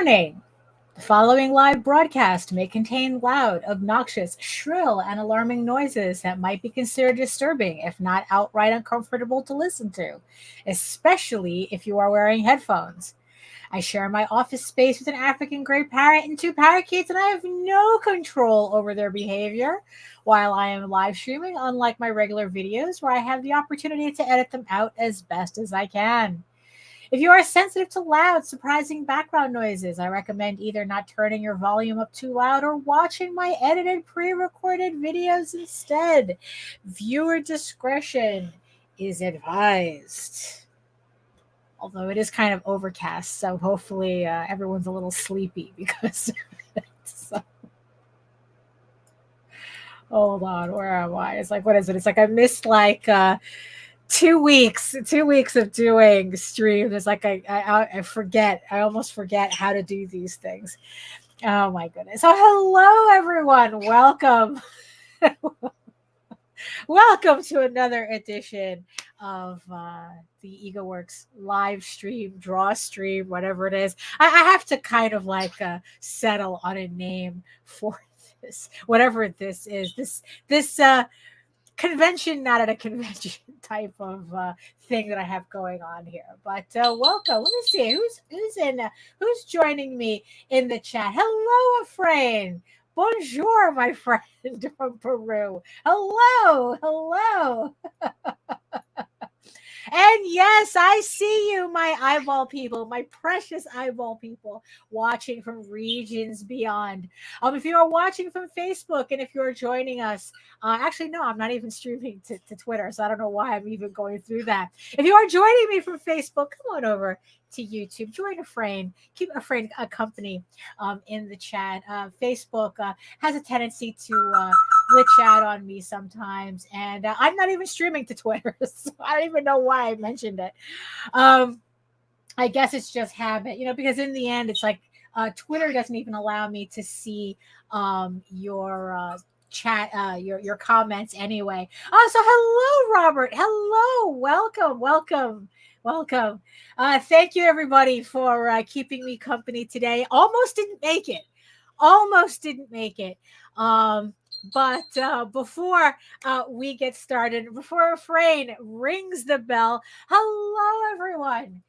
Warning! The following live broadcast may contain loud, obnoxious, shrill, and alarming noises that might be considered disturbing, if not outright uncomfortable to listen to, especially if you are wearing headphones. I share my office space with an African gray parrot and two parakeets, and I have no control over their behavior while I am live streaming, unlike my regular videos where I have the opportunity to edit them out as best as I can. If you are sensitive to loud, surprising background noises, I recommend either not turning your volume up too loud or watching my edited, pre-recorded videos instead. Viewer discretion is advised. Although it is kind of overcast, so hopefully everyone's a little sleepy because of it. So. Hold on, where am I? It's like, what is it? It's like I missed like 2 weeks of doing streams. It's like I forget. I almost forget how to do these things. Oh my goodness. So hello everyone. Welcome. Welcome to another edition of the EgoWorks live stream, draw stream, whatever it is. I have to kind of like settle on a name for this, whatever this is. This convention, not at a convention type of thing that I have going on here. But welcome. Let me see who's joining me in the chat. Hello, Efrain. Bonjour, my friend from Peru. Hello. And yes, I see you, my eyeball people, my precious eyeball people watching from regions beyond. If you are watching from Facebook and if you're joining us, actually, no, I'm not even streaming to Twitter, so I don't know why I'm even going through that. If you are joining me from Facebook, come on over to YouTube. Join Efrain. Keep Efrain company in the chat. Facebook has a tendency to glitch out on me sometimes, and I'm not even streaming to Twitter, so I don't even know why I mentioned it. I guess it's just habit, because in the end, it's like Twitter doesn't even allow me to see your chat, your comments anyway. Oh, so hello, Robert. Hello, welcome. Thank you, everybody, for keeping me company today. Almost didn't make it. But before we get started, before Efrain rings the bell, hello, everyone.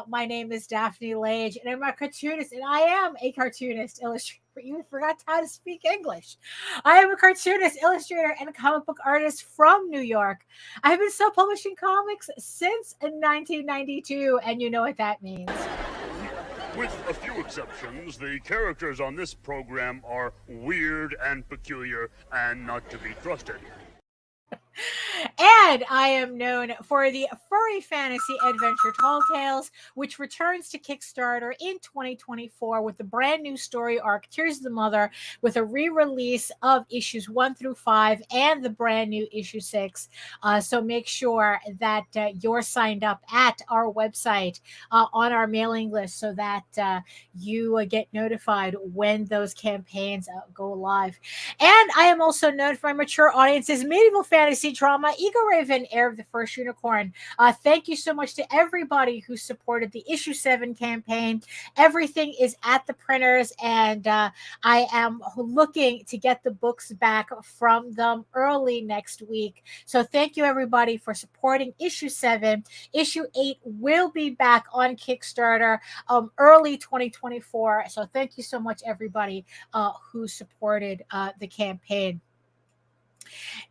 My name is Daphne Lage, and I'm a cartoonist, and I am a cartoonist, illustrator. You forgot how to speak English. I am a cartoonist, illustrator, and comic book artist from New York. I've been self-publishing comics since 1992, and you know what that means. With a few exceptions, the characters on this program are weird and peculiar and not to be trusted. And I am known for the Furry Fantasy Adventure Tall Tales, which returns to Kickstarter in 2024 with the brand new story arc, Tears of the Mother, with a re-release of issues 1 through 5 and the brand new issue 6. So make sure that you're signed up at our website on our mailing list so that you get notified when those campaigns go live. And I am also known for my mature audiences, medieval fantasy drama, Ego Raven, Heir of the First Unicorn. Thank you so much to everybody who supported the issue 7 campaign. Everything is at the printers, and I am looking to get the books back from them early next week. So thank you, everybody, for supporting issue 7. Issue 8 will be back on Kickstarter early 2024. So thank you so much, everybody who supported the campaign.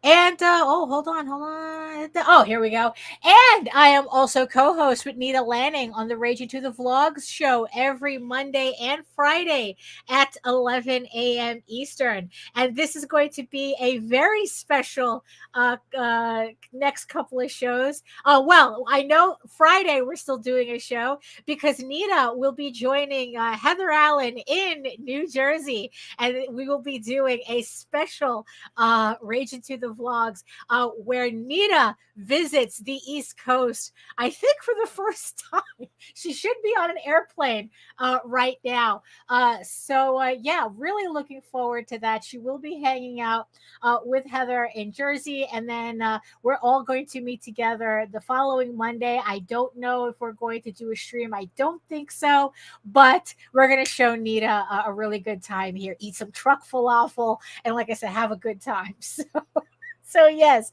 And hold on. Oh, here we go. And I am also co-host with Nita Lanning on the Raging to the Vlogs show every Monday and Friday at 11 a.m. Eastern. And this is going to be a very special next couple of shows. Well, I know Friday we're still doing a show because Nita will be joining Heather Allen in New Jersey, and we will be doing a special Raging page into the vlogs where Nita visits the East Coast, I think for the first time. She should be on an airplane right now. Yeah, really looking forward to that. She will be hanging out with Heather in Jersey, and then we're all going to meet together the following Monday. I don't know if we're going to do a stream. I don't think so, but we're going to show Nita a really good time here, eat some truck falafel, and like I said, have a good time. So yes.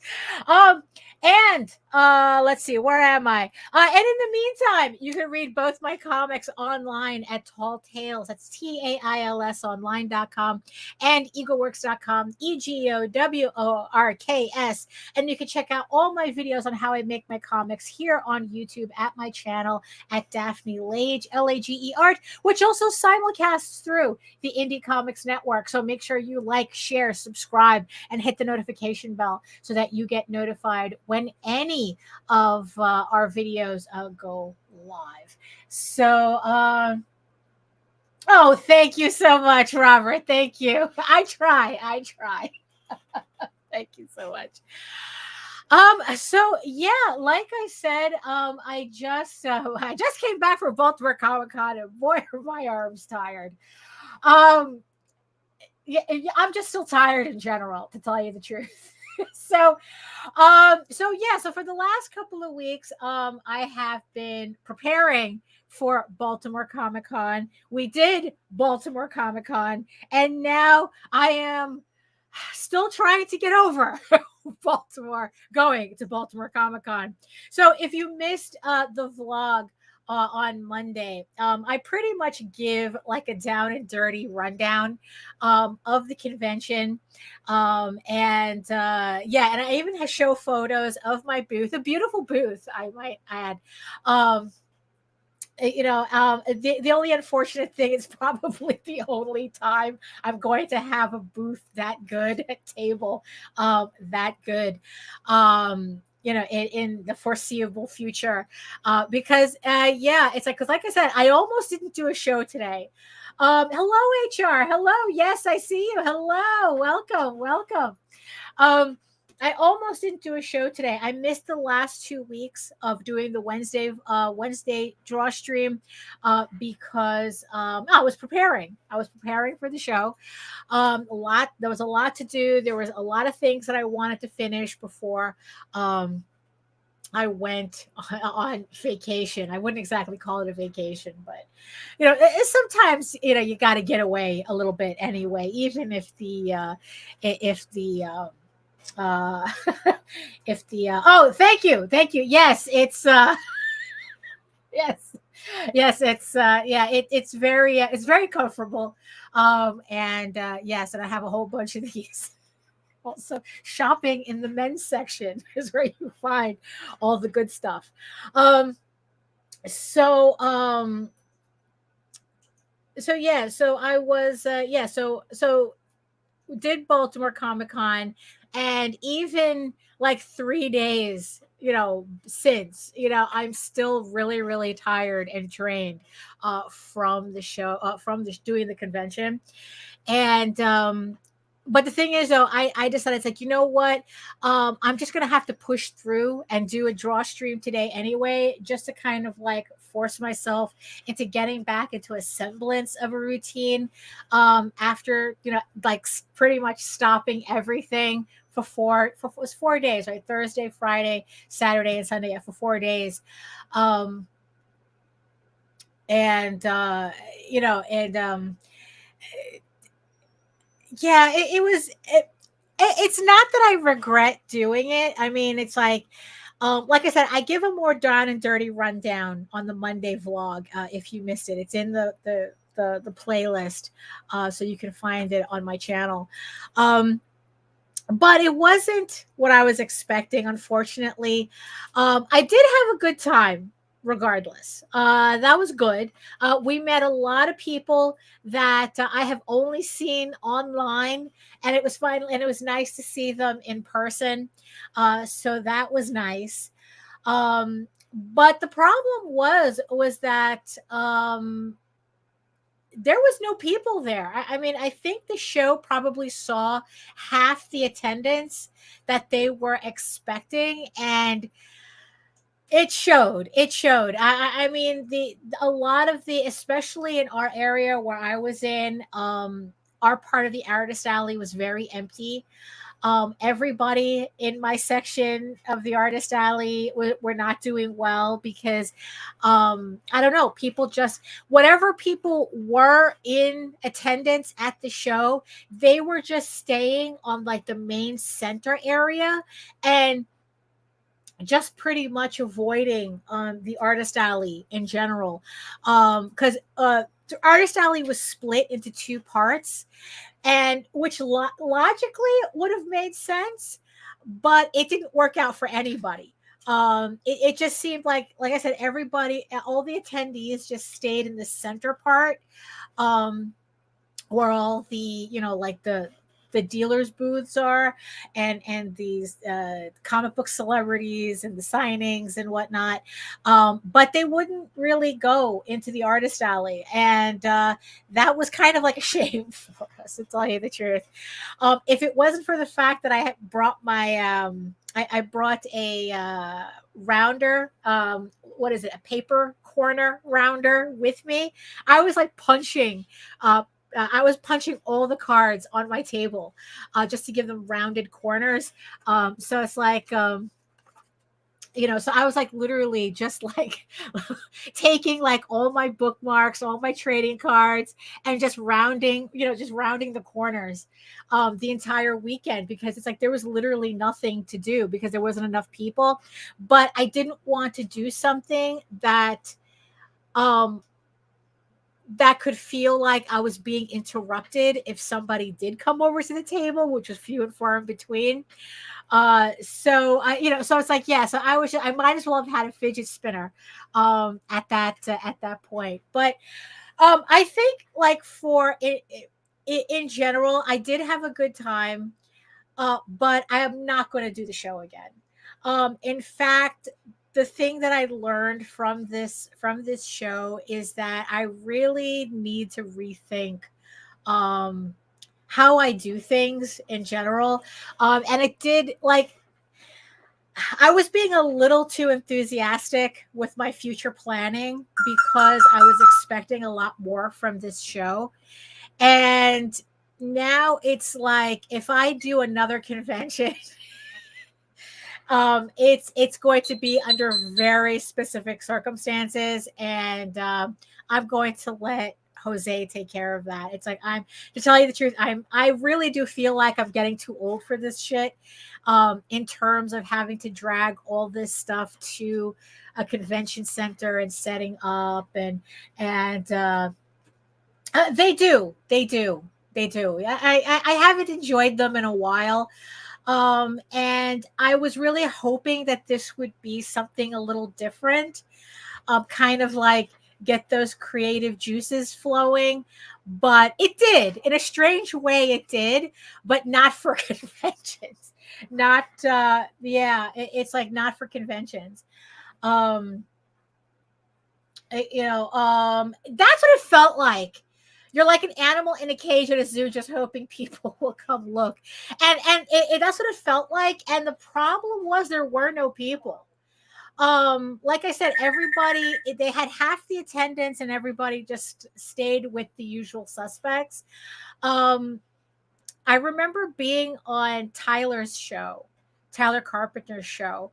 And let's see, where am I? And in the meantime, you can read both my comics online at Tall Tales. That's TAILS online.com and egoworks.com, EGOWORKS. And you can check out all my videos on how I make my comics here on YouTube at my channel at Daphne Lage, LAGE Art, which also simulcasts through the Indie Comics Network. So make sure you like, share, subscribe, and hit the notification bell so that you get notified when any of our videos go live. So, oh, thank you so much, Robert. Thank you. I try. Thank you so much. So yeah, like I said, I just came back from Baltimore Comic Con, and boy, are my arms tired. Yeah, I'm just still tired in general, to tell you the truth. So for the last couple of weeks, I have been preparing for Baltimore Comic Con. We did Baltimore Comic Con, and now I am still trying to get over going to Baltimore Comic Con. So if you missed the vlog on Monday, I pretty much give like a down and dirty rundown of the convention. And I even show photos of my booth, a beautiful booth, I might add. The only unfortunate thing is probably the only time I'm going to have a booth that good, a table that good, in the foreseeable future, because it's like, because like I said, I almost didn't do a show today. Hello, HR. Hello. Yes, I see you. Hello. Welcome. I almost didn't do a show today. I missed the last 2 weeks of doing the Wednesday draw stream because I was preparing. I was preparing for the show. There was a lot to do. There was a lot of things that I wanted to finish before I went on vacation. I wouldn't exactly call it a vacation, but sometimes you got to get away a little bit anyway, even if the oh, thank you, yes, it's yes, it's very comfortable, and yes, and I have a whole bunch of these. Also, shopping in the men's section is where you find all the good stuff. So I was so did Baltimore Comic Con, and even like 3 days since, I'm still really, really tired and drained from the show, from doing the convention. And but the thing is, though, I decided, it's like, you know what? I'm just going to have to push through and do a draw stream today anyway, just to kind of like force myself into getting back into a semblance of a routine after, like pretty much stopping everything for it was 4 days, right? Thursday, Friday, Saturday, and Sunday, for 4 days. Yeah, it's not that I regret doing it. I mean, it's like I said, I give a more down and dirty rundown on the Monday vlog. If you missed it, it's in the playlist, so you can find it on my channel. But it wasn't what I was expecting, unfortunately. I did have a good time regardless. That was good. We met a lot of people that I have only seen online, and it was fun, and it was nice to see them in person. So that was nice. But the problem was that there was no people there. I mean, I think the show probably saw half the attendance that they were expecting, and it showed. It showed. I mean, a lot of the, especially in our area where I was in, our part of the artist alley was very empty. Everybody in my section of the artist alley were not doing well because, I don't know, people just, whatever people were in attendance at the show, they were just staying on like the main center area and just pretty much avoiding the artist alley in general, because the artist alley was split into two parts, and which logically would have made sense, but it didn't work out for anybody. It just seemed like I said, everybody, all the attendees just stayed in the center part, um, where all the, like the dealers booths are, and these comic book celebrities and the signings and whatnot, but they wouldn't really go into the artist alley, and that was kind of like a shame for us, to tell you the truth. If it wasn't for the fact that I had brought my I brought a rounder, what is it, a paper corner rounder with me, I was like punching I was punching all the cards on my table, just to give them rounded corners. So it's like, so I was like literally just like taking like all my bookmarks, all my trading cards, and just rounding, just rounding the corners, the entire weekend, because it's like there was literally nothing to do because there wasn't enough people. But I didn't want to do something um, that could feel like I was being interrupted if somebody did come over to the table, which was few and far in between. So it's like, yeah, so I might as well have had a fidget spinner, at that point. But, I think like for it, in general, I did have a good time, but I am not going to do the show again. In fact, the thing that I learned from this show is that I really need to rethink, um, how I do things in general. And it did, like, I was being a little too enthusiastic with my future planning because I was expecting a lot more from this show. And now it's like if I do another convention, it's going to be under very specific circumstances, and I'm going to let Jose take care of that. It's like, to tell you the truth, I really do feel like I'm getting too old for this shit, in terms of having to drag all this stuff to a convention center and setting up, and they do. I haven't enjoyed them in a while. And I was really hoping that this would be something a little different, kind of like get those creative juices flowing. But it did, in a strange way, it did, but not for conventions. Not, it's like not for conventions. Um, that's what it felt like. You're like an animal in a cage at a zoo, just hoping people will come look. And that's what it felt like. And the problem was there were no people. Like I said, everybody, they had half the attendance, and everybody just stayed with the usual suspects. Um, I remember being on Tyler Carpenter's show,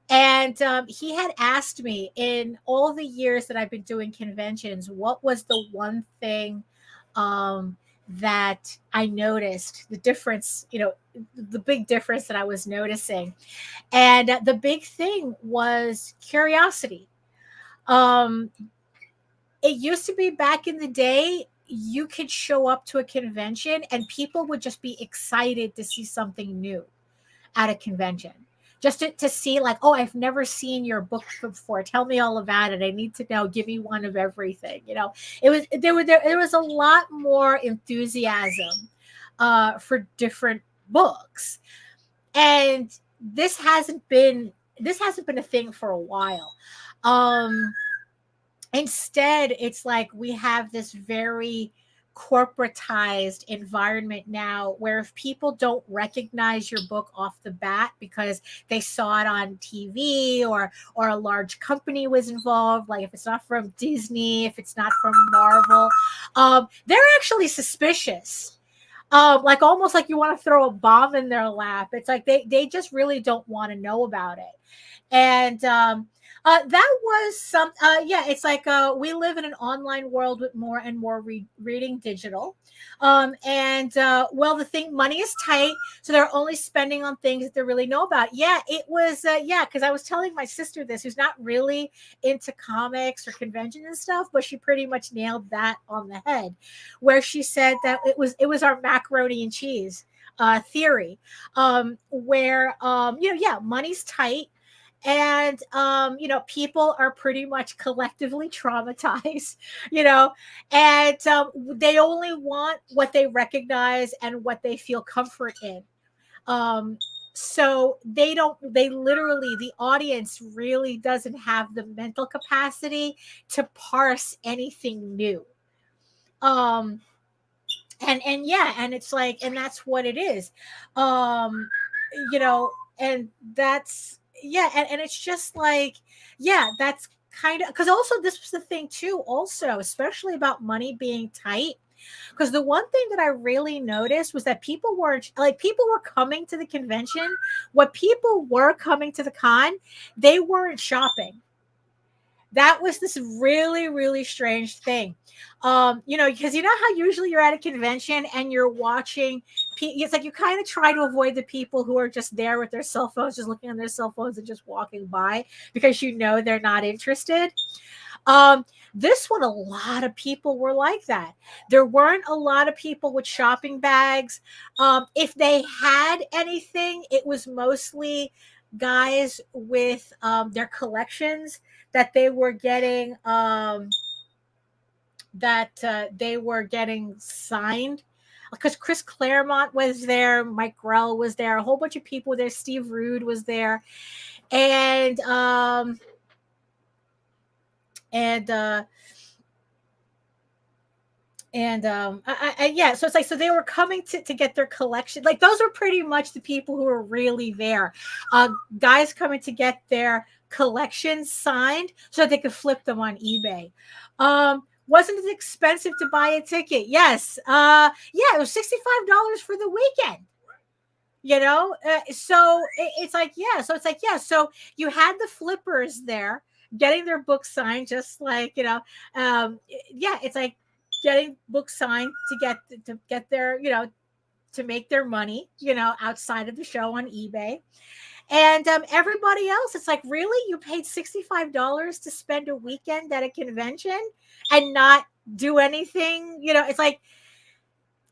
and he had asked me, in all the years that I've been doing conventions, what was the one thing, that I noticed, the difference, the big difference that I was noticing. And the big thing was curiosity. Um, it used to be, back in the day, you could show up to a convention and people would just be excited to see something new at a convention, just to see, like, oh, I've never seen your book before, tell me all about it, I need to know, give me one of everything. There was a lot more enthusiasm, for different books, and this hasn't been a thing for a while. um Instead, it's like we have this very corporatized environment now where if people don't recognize your book off the bat because they saw it on TV or a large company was involved, like if it's not from Disney, if it's not from Marvel, they're actually suspicious. Like almost like you want to throw a bomb in their lap. It's like they just really don't want to know about it. And that was some yeah, it's like we live in an online world with more and more reading digital. And well, the thing, money is tight, so they're only spending on things that they really know about. Yeah, it was yeah, because I was telling my sister this, who's not really into comics or conventions and stuff, but she pretty much nailed that on the head, where she said that it was our macaroni and cheese theory, where you know, yeah, money's tight, and you know, people are pretty much collectively traumatized, you know, and they only want what they recognize and what they feel comfort in. um so they literally, the audience really doesn't have the mental capacity to parse anything new. um and yeah, and it's like, and that's what it is. um you know, and that's, yeah, and it's just like, yeah, that's kind of, because also this was the thing too, also especially about money being tight, because the one thing that I really noticed was that people weren't like, people were coming to the convention, what people were coming to the con, they weren't shopping. That was this really, really strange thing. You know, because you know how usually you're at a convention and you're watching, it's like you kind of try to avoid the people who are just there with their cell phones, just looking on their cell phones and just walking by, because you know they're not interested. um this one, a lot of people were like that. There weren't a lot of people with shopping bags. If they had anything, it was mostly guys with their collections that they were getting, they were getting signed, because Chris Claremont was there, Mike Grell was there, a whole bunch of people were there, Steve Rude was there, and and uh yeah, so it's like, so they were coming to get their collection, like those were pretty much the people who were really there. Guys coming to get their collections signed so that they could flip them on eBay. Wasn't it expensive to buy a ticket? Yes. Yeah, it was $65 for the weekend, you know. So it's like, yeah, so it's like, yeah, so you had the flippers there getting their book signed, just like, you know, yeah, it's like getting books signed to get their, you know, to make their money, you know, outside of the show on eBay. And everybody else, it's like, really, you paid $65 to spend a weekend at a convention and not do anything, you know. It's like,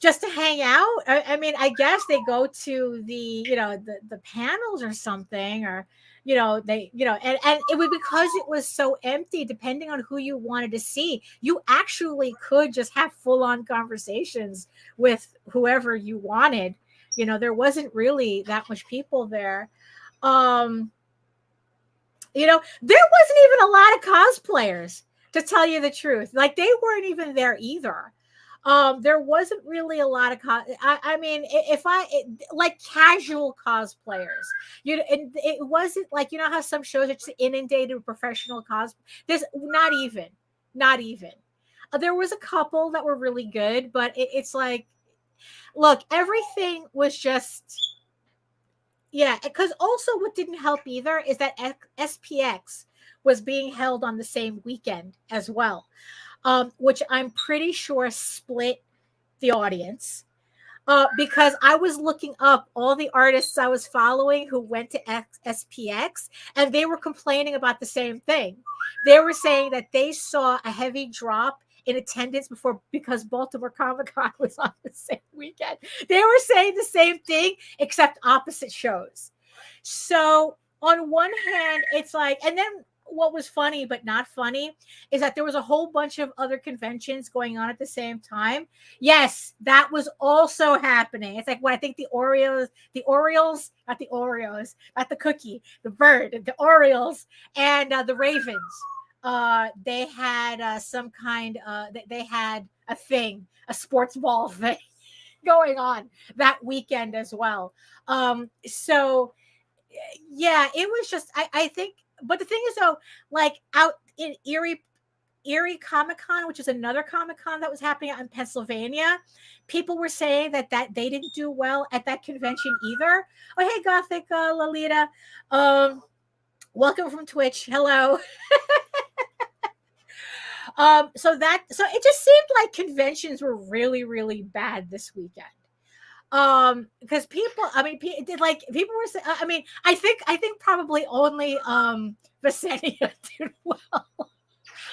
just to hang out. I mean, I guess they go to the, you know, the panels or something, or, you know, they, you know, and it was because it was so empty, depending on who you wanted to see, you actually could just have full on conversations with whoever you wanted. You know, there wasn't really that much people there. Um, you know, there wasn't even a lot of cosplayers, to tell you the truth. Like, they weren't even there either. There wasn't really a lot of I mean, like casual cosplayers, you know, and it wasn't like, you know how some shows are just inundated with professional cos. There's not even. There was a couple that were really good, but it's like, look, everything was just, yeah, because also what didn't help either is that SPX was being held on the same weekend as well, which I'm pretty sure split the audience. Because I was looking up all the artists I was following who went to SPX, and they were complaining about the same thing. They were saying that they saw a heavy drop in attendance because Baltimore Comic Con was on the same weekend. They were saying the same thing, except opposite shows. So on one hand, it's like, and then what was funny but not funny is that there was a whole bunch of other conventions going on at the same time. Yes, that was also happening. It's like, what, I think the Orioles, not the cookie, the bird, the Orioles, and the Ravens they had some kind they had a sports ball thing going on that weekend as well. So yeah, it was just I think, but the thing is though, like out in Erie Comic Con, which is another Comic Con that was happening out in Pennsylvania, people were saying that they didn't do well at that convention either. Oh, hey, Gothic Lolita, welcome from Twitch. Hello. So it just seemed like conventions were really, really bad this weekend. Because people, I mean, people were saying, I mean, I think probably only Visenia did well.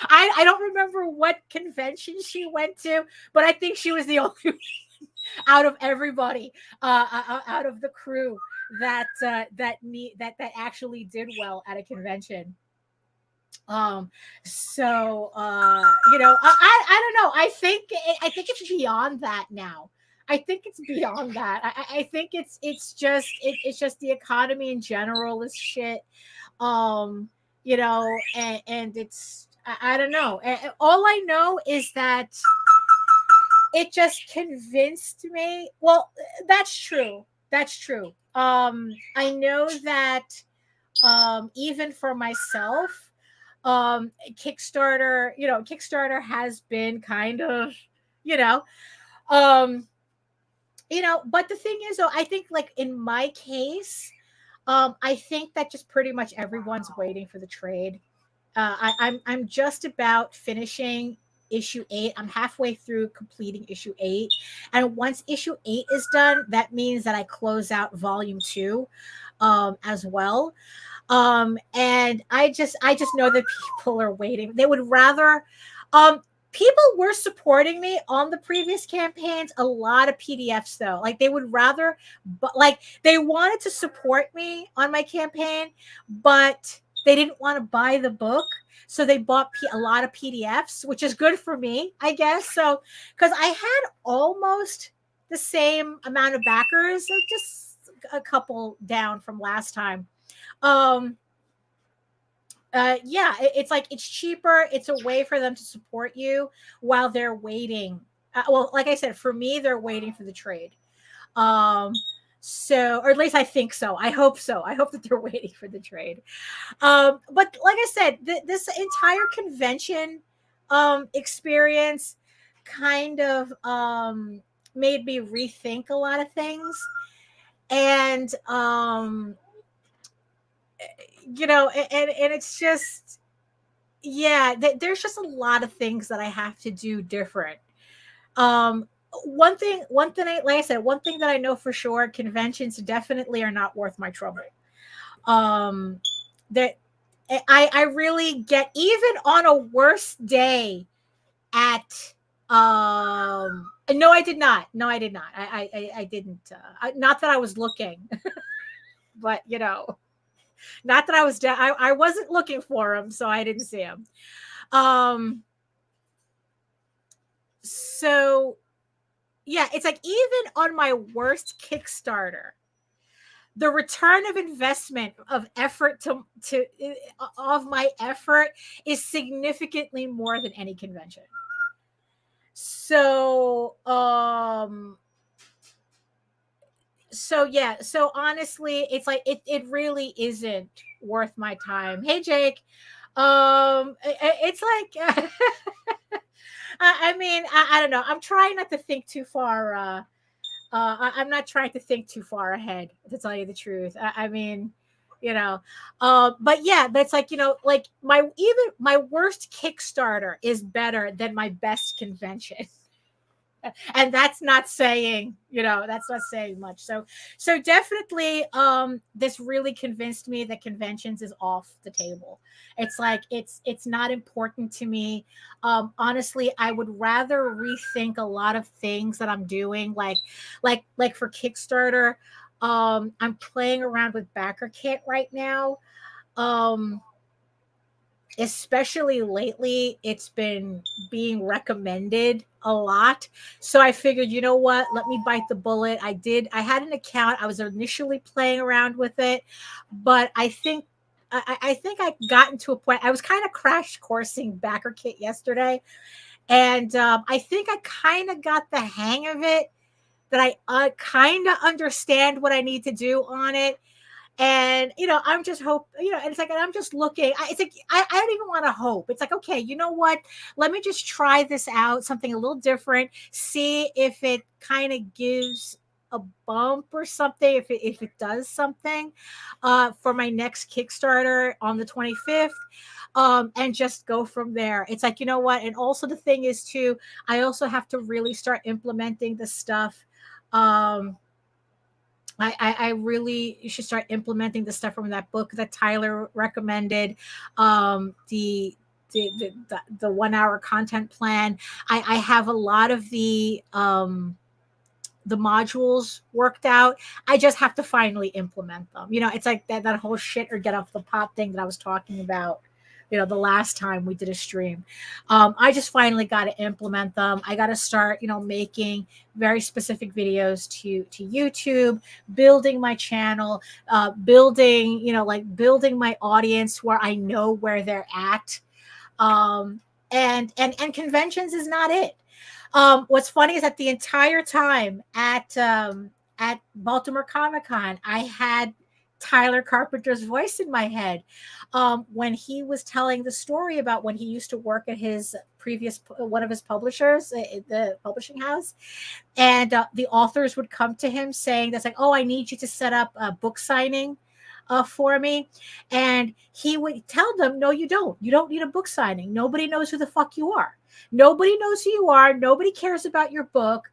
I don't remember what convention she went to, but I think she was the only one out of everybody, out of the crew that actually did well at a convention. So you know, I don't know. I think it's beyond that now. I think it's beyond that. I think it's just the economy in general is shit. You know, and it's I don't know. All I know is that it just convinced me. Well, that's true. That's true. I know that even for myself, Kickstarter has been kind of, you know, but the thing is though, I think like in my case, I think that just pretty much everyone's waiting for the trade. I'm just about finishing issue 8. I'm halfway through completing issue 8, and once issue 8 is done, that means that I close out volume 2 as well. And I just know that people are waiting. They would rather people were supporting me on the previous campaigns, a lot of PDFs though. Like they would rather, but like they wanted to support me on my campaign, but they didn't want to buy the book. So they bought a lot of PDFs, which is good for me, I guess. So, because I had almost the same amount of backers, just a couple down from last time. Yeah, it's like it's cheaper. It's a way for them to support you while they're waiting. Well, like I said, for me, they're waiting for the trade. So, or at least I think so. I hope so. I hope that they're waiting for the trade. But like I said, this entire convention experience kind of made me rethink a lot of things. And you know, and it's just, yeah, there's just a lot of things that I have to do different. One thing like I said, one thing that I know for sure, conventions definitely are not worth my trouble. That I really get, even on a worse day at no, I did not. I didn't. Not that I was looking, but you know, not that I was I wasn't looking for him, so I didn't see him. So yeah, it's like even on my worst Kickstarter, the return of investment of effort of my effort is significantly more than any convention. So yeah, so honestly, it's like it really isn't worth my time. Hey Jake, it's like I mean, I don't know. I'm trying not to think too far. I'm not trying to think too far ahead, to tell you the truth. I mean, you know, but yeah, that's like, you know, like even my worst Kickstarter is better than my best convention. And that's not saying, you know, that's not saying much. So definitely this really convinced me that conventions is off the table. It's like it's not important to me. Honestly, I would rather rethink a lot of things that I'm doing, like for Kickstarter. I'm playing around with backer kit right now. Especially lately, it's been being recommended a lot. So I figured, you know what, let me bite the bullet. I had an account. I was initially playing around with it, but I think I think I gotten to a point. I was kind of crash coursing backer kit yesterday, and I think I kind of got the hang of it. That I kind of understand what I need to do on it. And I'm just and it's like, and I'm just looking. It's like I don't even want to hope. It's like, okay, you know what? Let me just try this out, something a little different. See if it kind of gives a bump or something. If it does something, for my next Kickstarter on the 25th. And just go from there. It's like, you know what? And also the thing is too, I also have to really start implementing the stuff. I really should start implementing the stuff from that book that Tyler recommended. The 1 hour content plan. I have a lot of the modules worked out. I just have to finally implement them. It's like that whole shit or get off the pot thing that I was talking about, the last time we did a stream. I just finally got to implement them. I got to start, making very specific videos to YouTube, building my channel, building my audience where I know where they're at. And conventions is not it. What's funny is that the entire time at Baltimore Comic Con, I had Tyler Carpenter's voice in my head when he was telling the story about when he used to work at his one of his publishers, the publishing house, and the authors would come to him saying, "That's like, oh, I need you to set up a book signing for me," and he would tell them, "No, you don't. You don't need a book signing. Nobody knows who the fuck you are. Nobody knows who you are. Nobody cares about your book."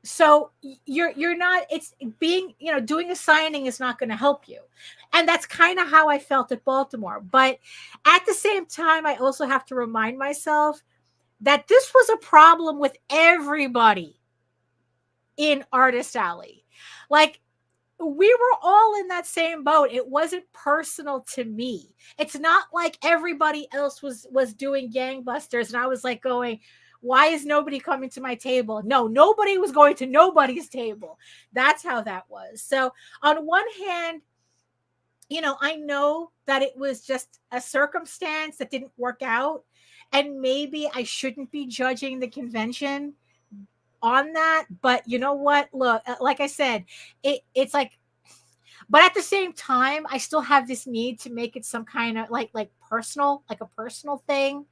So you're not, it's being, doing a signing is not going to help you. And that's kind of how I felt at Baltimore. But at the same time, I also have to remind myself that this was a problem with everybody in Artist Alley. Like, we were all in that same boat. It wasn't personal to me. It's not like everybody else was doing gangbusters. And I was like going, why is nobody coming to my table? No, nobody was going to nobody's table. That's how that was. So on one hand, I know that it was just a circumstance that didn't work out. And maybe I shouldn't be judging the convention on that. But you know what? Look, like I said, it's like, but at the same time, I still have this need to make it some kind of like personal, like a personal thing.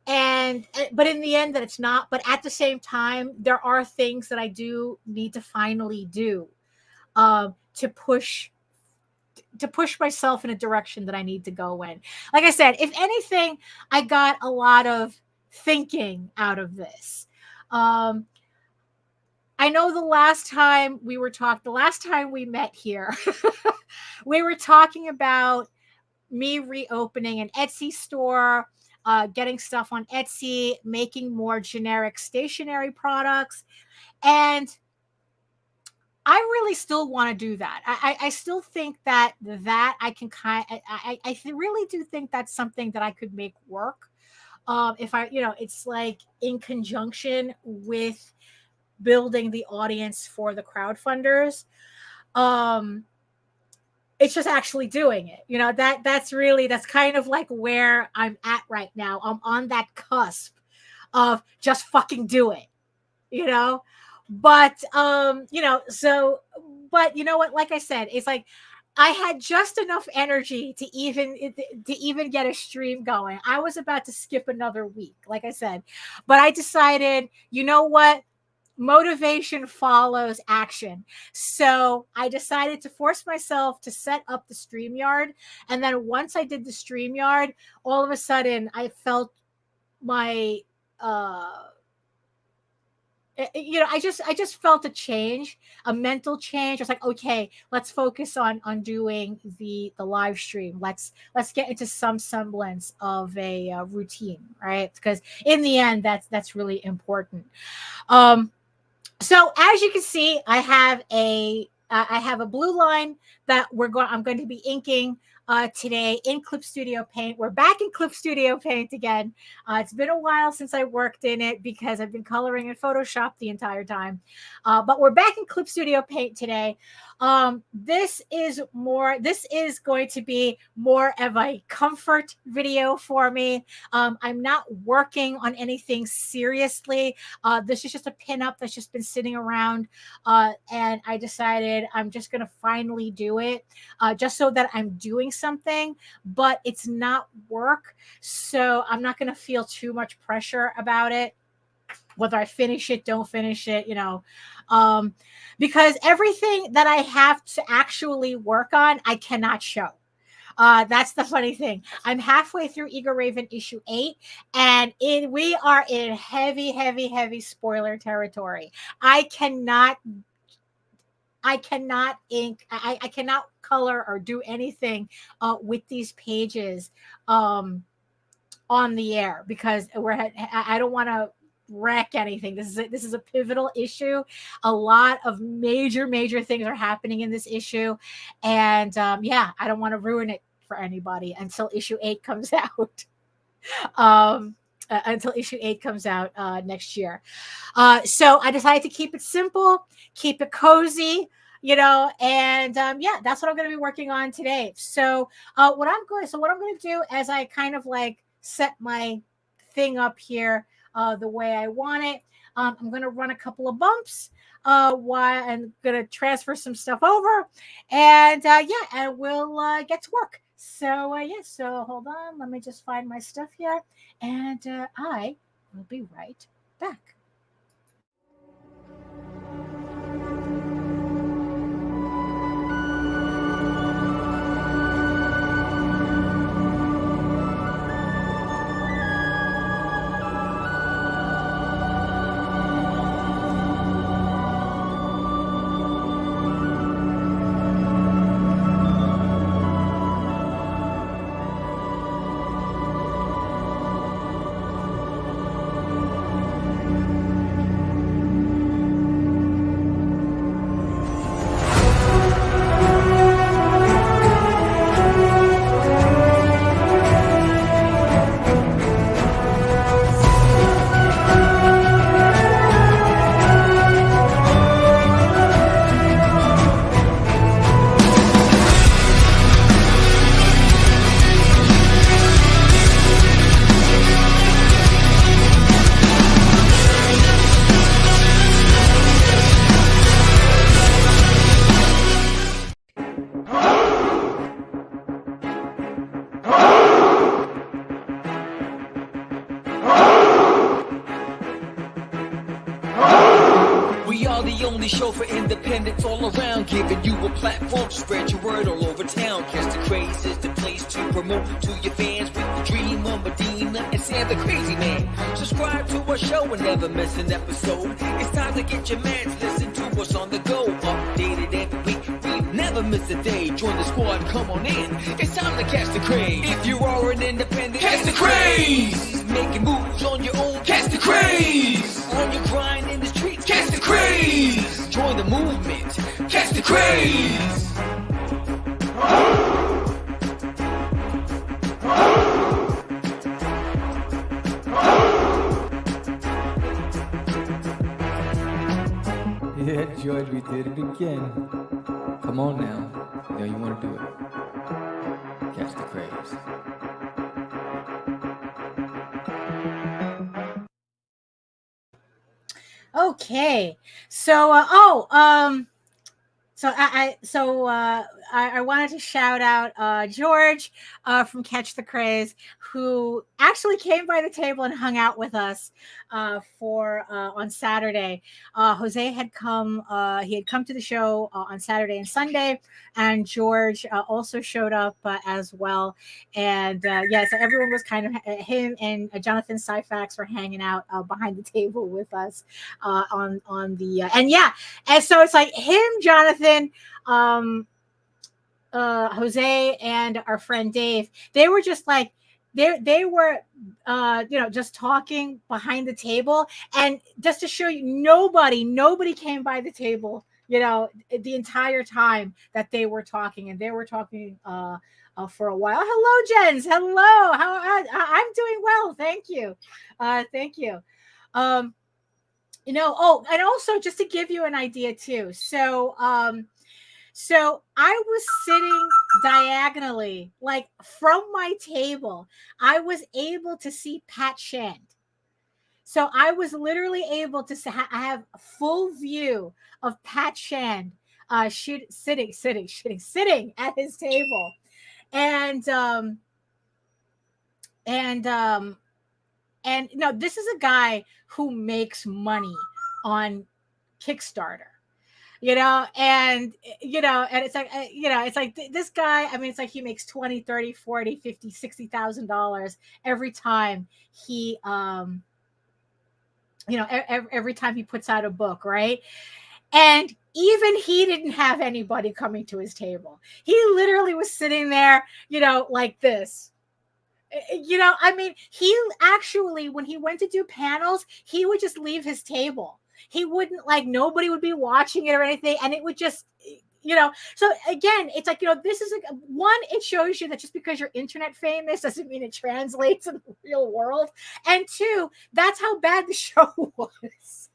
But in the end that it's not. But at the same time, there are things that I do need to finally do to push myself in a direction that I need to go in. Like I said, if anything, I got a lot of thinking out of this. I know the last time we met here, we were talking about me reopening an Etsy store, getting stuff on Etsy, making more generic stationery products. And I really still want to do that. I still think that I can I really do think that's something that I could make work. If I, it's like in conjunction with building the audience for the crowdfunders. It's just actually doing it. That's kind of like where I'm at right now. I'm on that cusp of just fucking do it, but but you know what, like I said, it's like I had just enough energy to even get a stream going. I was about to skip another week, like I said, but I decided, you know what? Motivation follows action. So I decided to force myself to set up the Streamyard. And then once I did the Streamyard, all of a sudden I felt my, I just felt a change, a mental change. I was like, okay, let's focus on doing the live stream. Let's get into some semblance of a routine, right? Because in the end, that's really important. So as you can see, I have a blue line that I'm going to be inking today in Clip Studio Paint. We're back in Clip Studio Paint again. It's been a while since I worked in it because I've been coloring in Photoshop the entire time. But we're back in Clip Studio Paint today. This is going to be more of a comfort video for me. I'm not working on anything seriously. This is just a pinup that's just been sitting around, and I decided I'm just going to finally do it, just so that I'm doing something, but it's not work, so I'm not going to feel too much pressure about it, whether I finish it, don't finish it, because everything that I have to actually work on, I cannot show. That's the funny thing. I'm halfway through Eagle Raven issue 8, and we are in heavy, heavy, heavy spoiler territory. I cannot ink, I cannot color or do anything with these pages on the air, because I don't want to wreck anything. This is a pivotal issue. A lot of major things are happening in this issue, and I don't want to ruin it for anybody until issue 8 comes out. Until issue 8 comes out next year. So I decided to keep it simple, keep it cozy, and that's what I'm going to be working on today. So what I'm going to do, as I kind of like set my thing up here the way I want it, I'm going to run a couple of bumps while I'm going to transfer some stuff over, and and we'll get to work. So so hold on, let me just find my stuff here, and I will be right back. Show for independents all around, giving you a platform to spread your word all over town. Catch the Craze is the place to promote to your fans with the dream of Medina and Sam the Crazy Man. Subscribe to our show and never miss an episode. It's time to get your mans, listen to us on the go. Updated every week, we never miss a day. Join the squad, come on in. It's time to catch the Craze. If you are an independent, catch the Craze. Making moves on your own, catch the Craze. On your grind in the streets, catch the Craze. Join the movement, catch the Craze. Yeah, George, we did it again. Come on now. You know you want to do it. Catch the Craze. Okay, so I wanted to shout out George from Catch the Craze, who actually came by the table and hung out with us for on Saturday. Jose had come; he had come to the show on Saturday and Sunday, and George also showed up as well. And so everyone was kind of him and Jonathan Syfax were hanging out behind the table with us on the and so it's like him, Jonathan, Jose, and our friend Dave. They were just like they were just talking behind the table, and just to show you, nobody came by the table the entire time that they were talking, and they were talking for a while. Hello, Jens. Hello. I'm doing well, thank you. Thank you. And also just to give you an idea too. So So I was sitting diagonally, like from my table. I was able to see Pat Shand. So I was literally able to I have a full view of Pat Shand sitting at his table. And and no, this is a guy who makes money on Kickstarter, and it's like, it's like this guy, I mean, it's like he makes 20, 30, 40, 50, $60,000 every time he every time he puts out a book, right? And even he didn't have anybody coming to his table. He literally was sitting there, like this. I mean, he actually, when he went to do panels, he would just leave his table. He wouldn't, like, nobody would be watching it or anything. And it would just, so again, it's like, this is one, it shows you that just because you're internet famous doesn't mean it translates in the real world. And two, that's how bad the show was.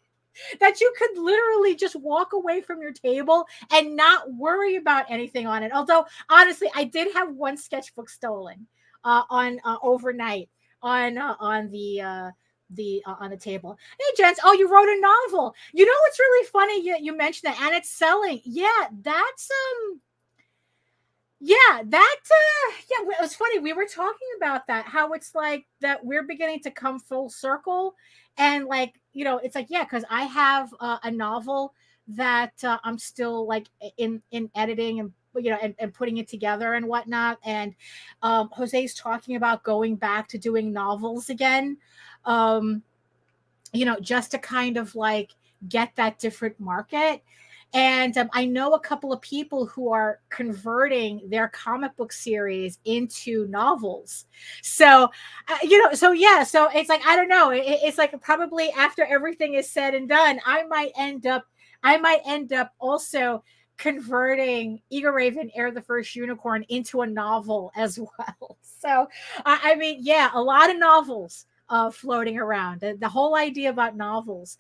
That you could literally just walk away from your table and not worry about anything on it. Although, honestly, I did have one sketchbook stolen on overnight on the table. Hey, gents, oh, you wrote a novel. You know what's really funny? You mentioned that, and it's selling. Yeah, that's it was funny. We were talking about that, how it's like that we're beginning to come full circle, and like, it's like, yeah, because I have a novel that I'm still like in editing and and putting it together and whatnot. And Jose's talking about going back to doing novels again, just to kind of like get that different market. And I know a couple of people who are converting their comic book series into novels. So, so it's like, I don't know. It's like probably after everything is said and done, I might end up also converting Eagle Raven Air the First Unicorn into a novel as well. So, I mean, yeah, a lot of novels floating around. The whole idea about novels.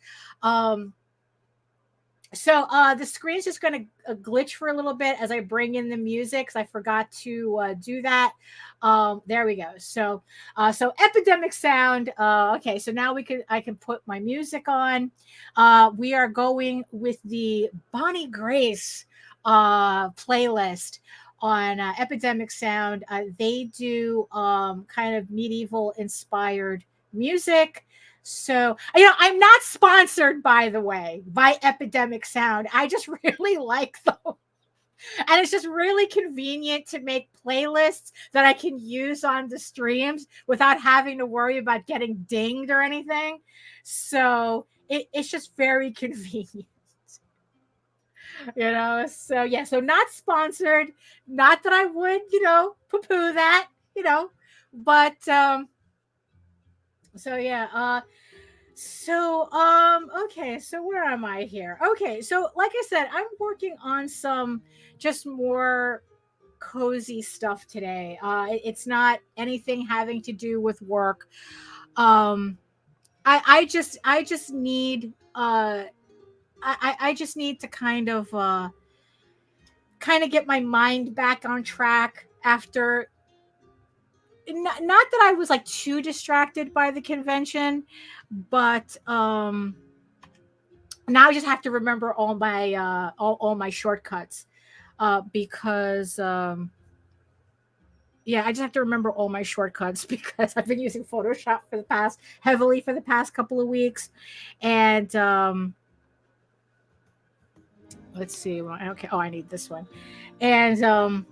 So the screen's just going to glitch for a little bit as I bring in the music, because I forgot to do that. There we go. So Epidemic Sound. Okay, so now I can put my music on. We are going with the Bonnie Grace playlist on Epidemic Sound. They do kind of medieval inspired music. So, I'm not sponsored, by the way, by Epidemic Sound. I just really like them. And it's just really convenient to make playlists that I can use on the streams without having to worry about getting dinged or anything. So it's just very convenient. So yeah, so not sponsored. Not that I would, poo-poo that, but so yeah, okay, so where am I here? Okay, so like I said, I'm working on some just more cozy stuff today. It's not anything having to do with work. I just need I just need to kind of get my mind back on track after not that I was like too distracted by the convention, but now I just have to remember all my all my shortcuts because yeah, I just have to remember all my shortcuts because I've been using Photoshop heavily for the past couple of weeks. And let's see. Okay. Oh, I need this one. And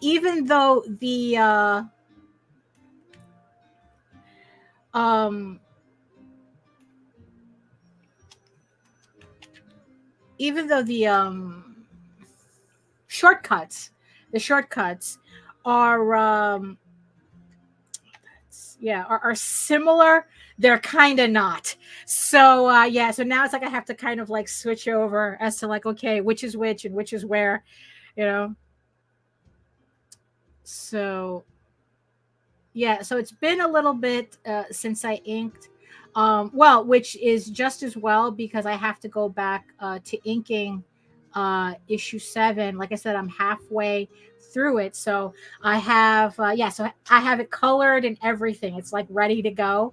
even though the shortcuts are are similar, they're kind of not. So yeah, so now it's like I have to kind of like switch over as to like, okay, which is which and which is where, so yeah, so it's been a little bit since I inked Well, which is just as well because I have to go back to inking issue 7. Like I said, I'm halfway through it, so I have so I have it colored and everything. It's like ready to go.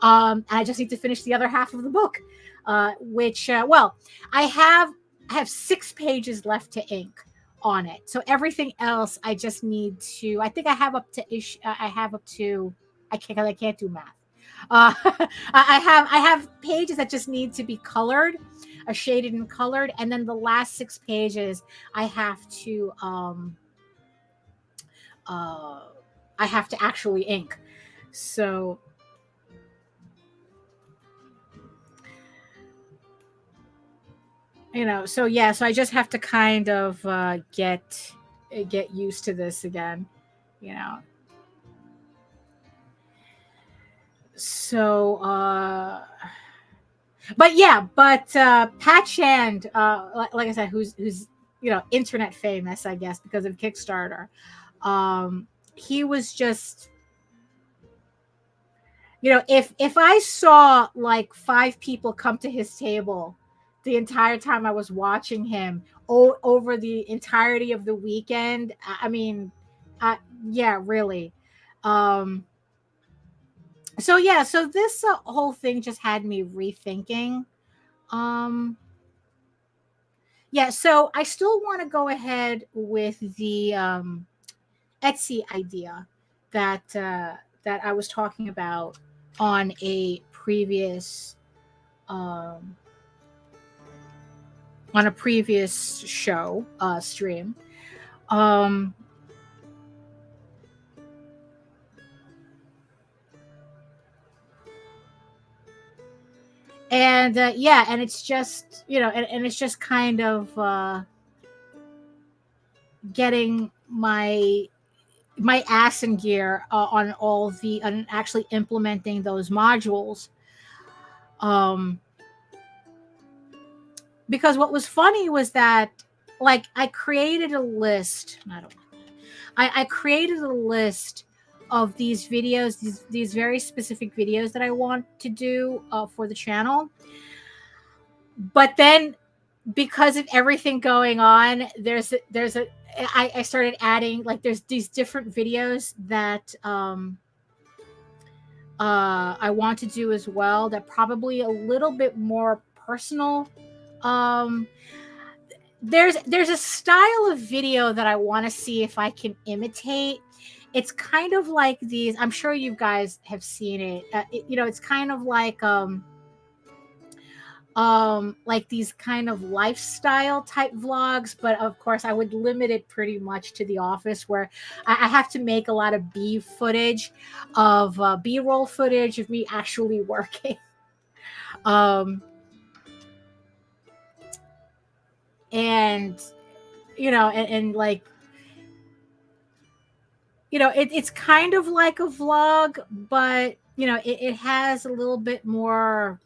I just need to finish the other half of the book, which well, I have 6 pages left to ink on it. So everything else, I just need to. I think I have up to I have up to. I can't do math. I have pages that just need to be colored, shaded and colored, and then the last 6 pages I have to actually ink. So so yeah, so I just have to kind of get used to this again, So but Pat Shand, like I said, who's internet famous, I guess, because of Kickstarter. He was just, if I saw like 5 people come to his table the entire time I was watching him over the entirety of the weekend, I mean, yeah, really. So yeah, so this whole thing just had me rethinking. Yeah, so I still want to go ahead with the Etsy idea that that I was talking about on a previous show stream. And yeah, and it's just and it's just kind of getting my ass in gear on actually implementing those modules. Because what was funny was that, like, I created a list. I created a list of these videos, these very specific videos that I want to do for the channel. But then, because of everything going on, I started adding, like, there's these different videos that I want to do as well, that probably a little bit more personal. There's a style of video that I want to see if I can imitate. It's kind of like these. I'm sure you guys have seen it. It's kind of like these kind of lifestyle type vlogs, but of course I would limit it pretty much to The Office, where I have to make a lot of B-roll footage of me actually working. And like, it's kind of like a vlog, but it has a little bit more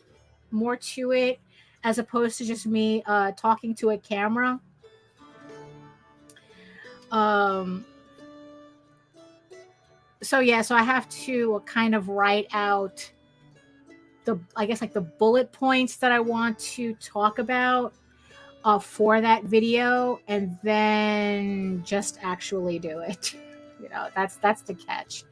to it, as opposed to just me talking to a camera. So yeah, so I have to kind of write out I guess, like, the bullet points that I want to talk about for that video, and then just actually do it. That's the catch.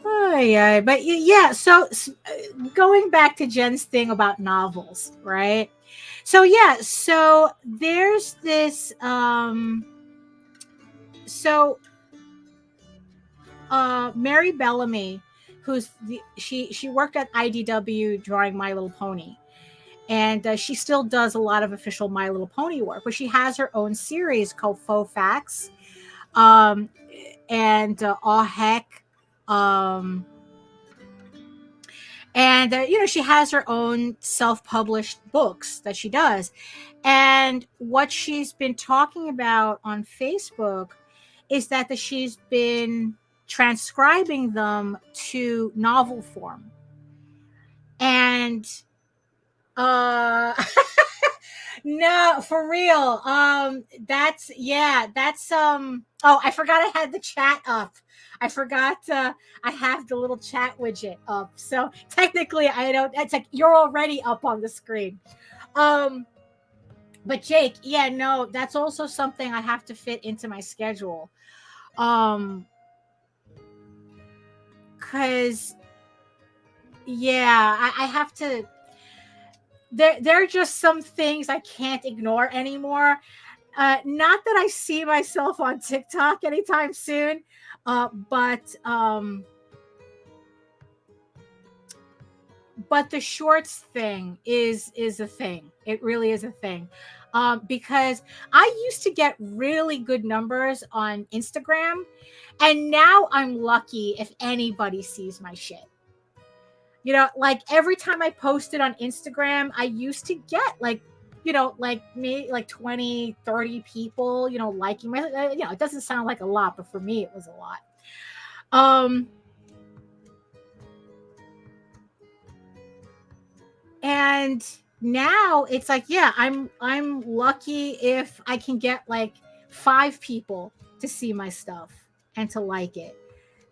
Oh, yeah, but yeah. So going back to Jen's thing about novels, right? So yeah, so there's this. So Mary Bellamy, she worked at IDW drawing My Little Pony, and she still does a lot of official My Little Pony work, but she has her own series called Faux Facts, and Aw Heck, and she has her own self-published books that she does. And what she's been talking about on Facebook is that she's been transcribing them to novel form. And Uh no, for real. Oh, I forgot I had the chat up. I forgot I have the little chat widget up. So technically I don't it's like you're already up on the screen. Um but Jake, yeah, no, that's also something I have to fit into my schedule. Cause yeah, I have to there are just some things I can't ignore anymore. Not that I see myself on TikTok anytime soon, but the shorts thing is a thing. It really is a thing. Because I used to get really good numbers on Instagram, and now I'm lucky if anybody sees my shit. Like every time I posted on Instagram, I used to get like, like me, like 20, 30 people, liking my, it doesn't sound like a lot, but for me, it was a lot. And now it's like, yeah, I'm lucky if I can get like 5 people to see my stuff and to like it.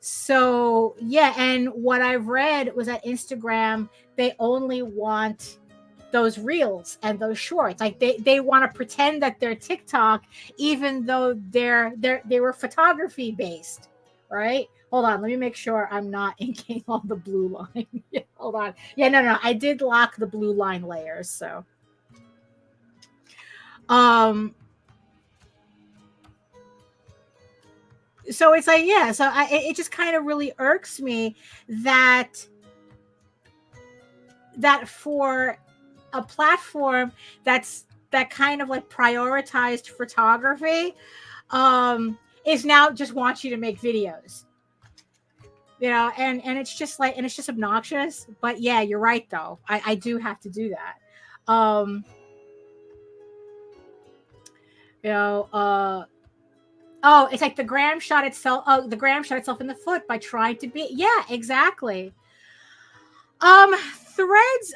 So yeah, and what I've read was that Instagram, they only want those reels and those shorts. Like they want to pretend that they're TikTok, even though they were photography based, right? Hold on, let me make sure I'm not inking on the blue line. Hold on. Yeah, no, I did lock the blue line layers, so so it's like, yeah, so it just kind of really irks me that for a platform that kind of like prioritized photography is now just wants you to make videos, and it's just like, and it's just obnoxious. But yeah, you're right though, I do have to do that. Oh, it's like the gram shot itself in the foot by trying to be, yeah, exactly. Threads,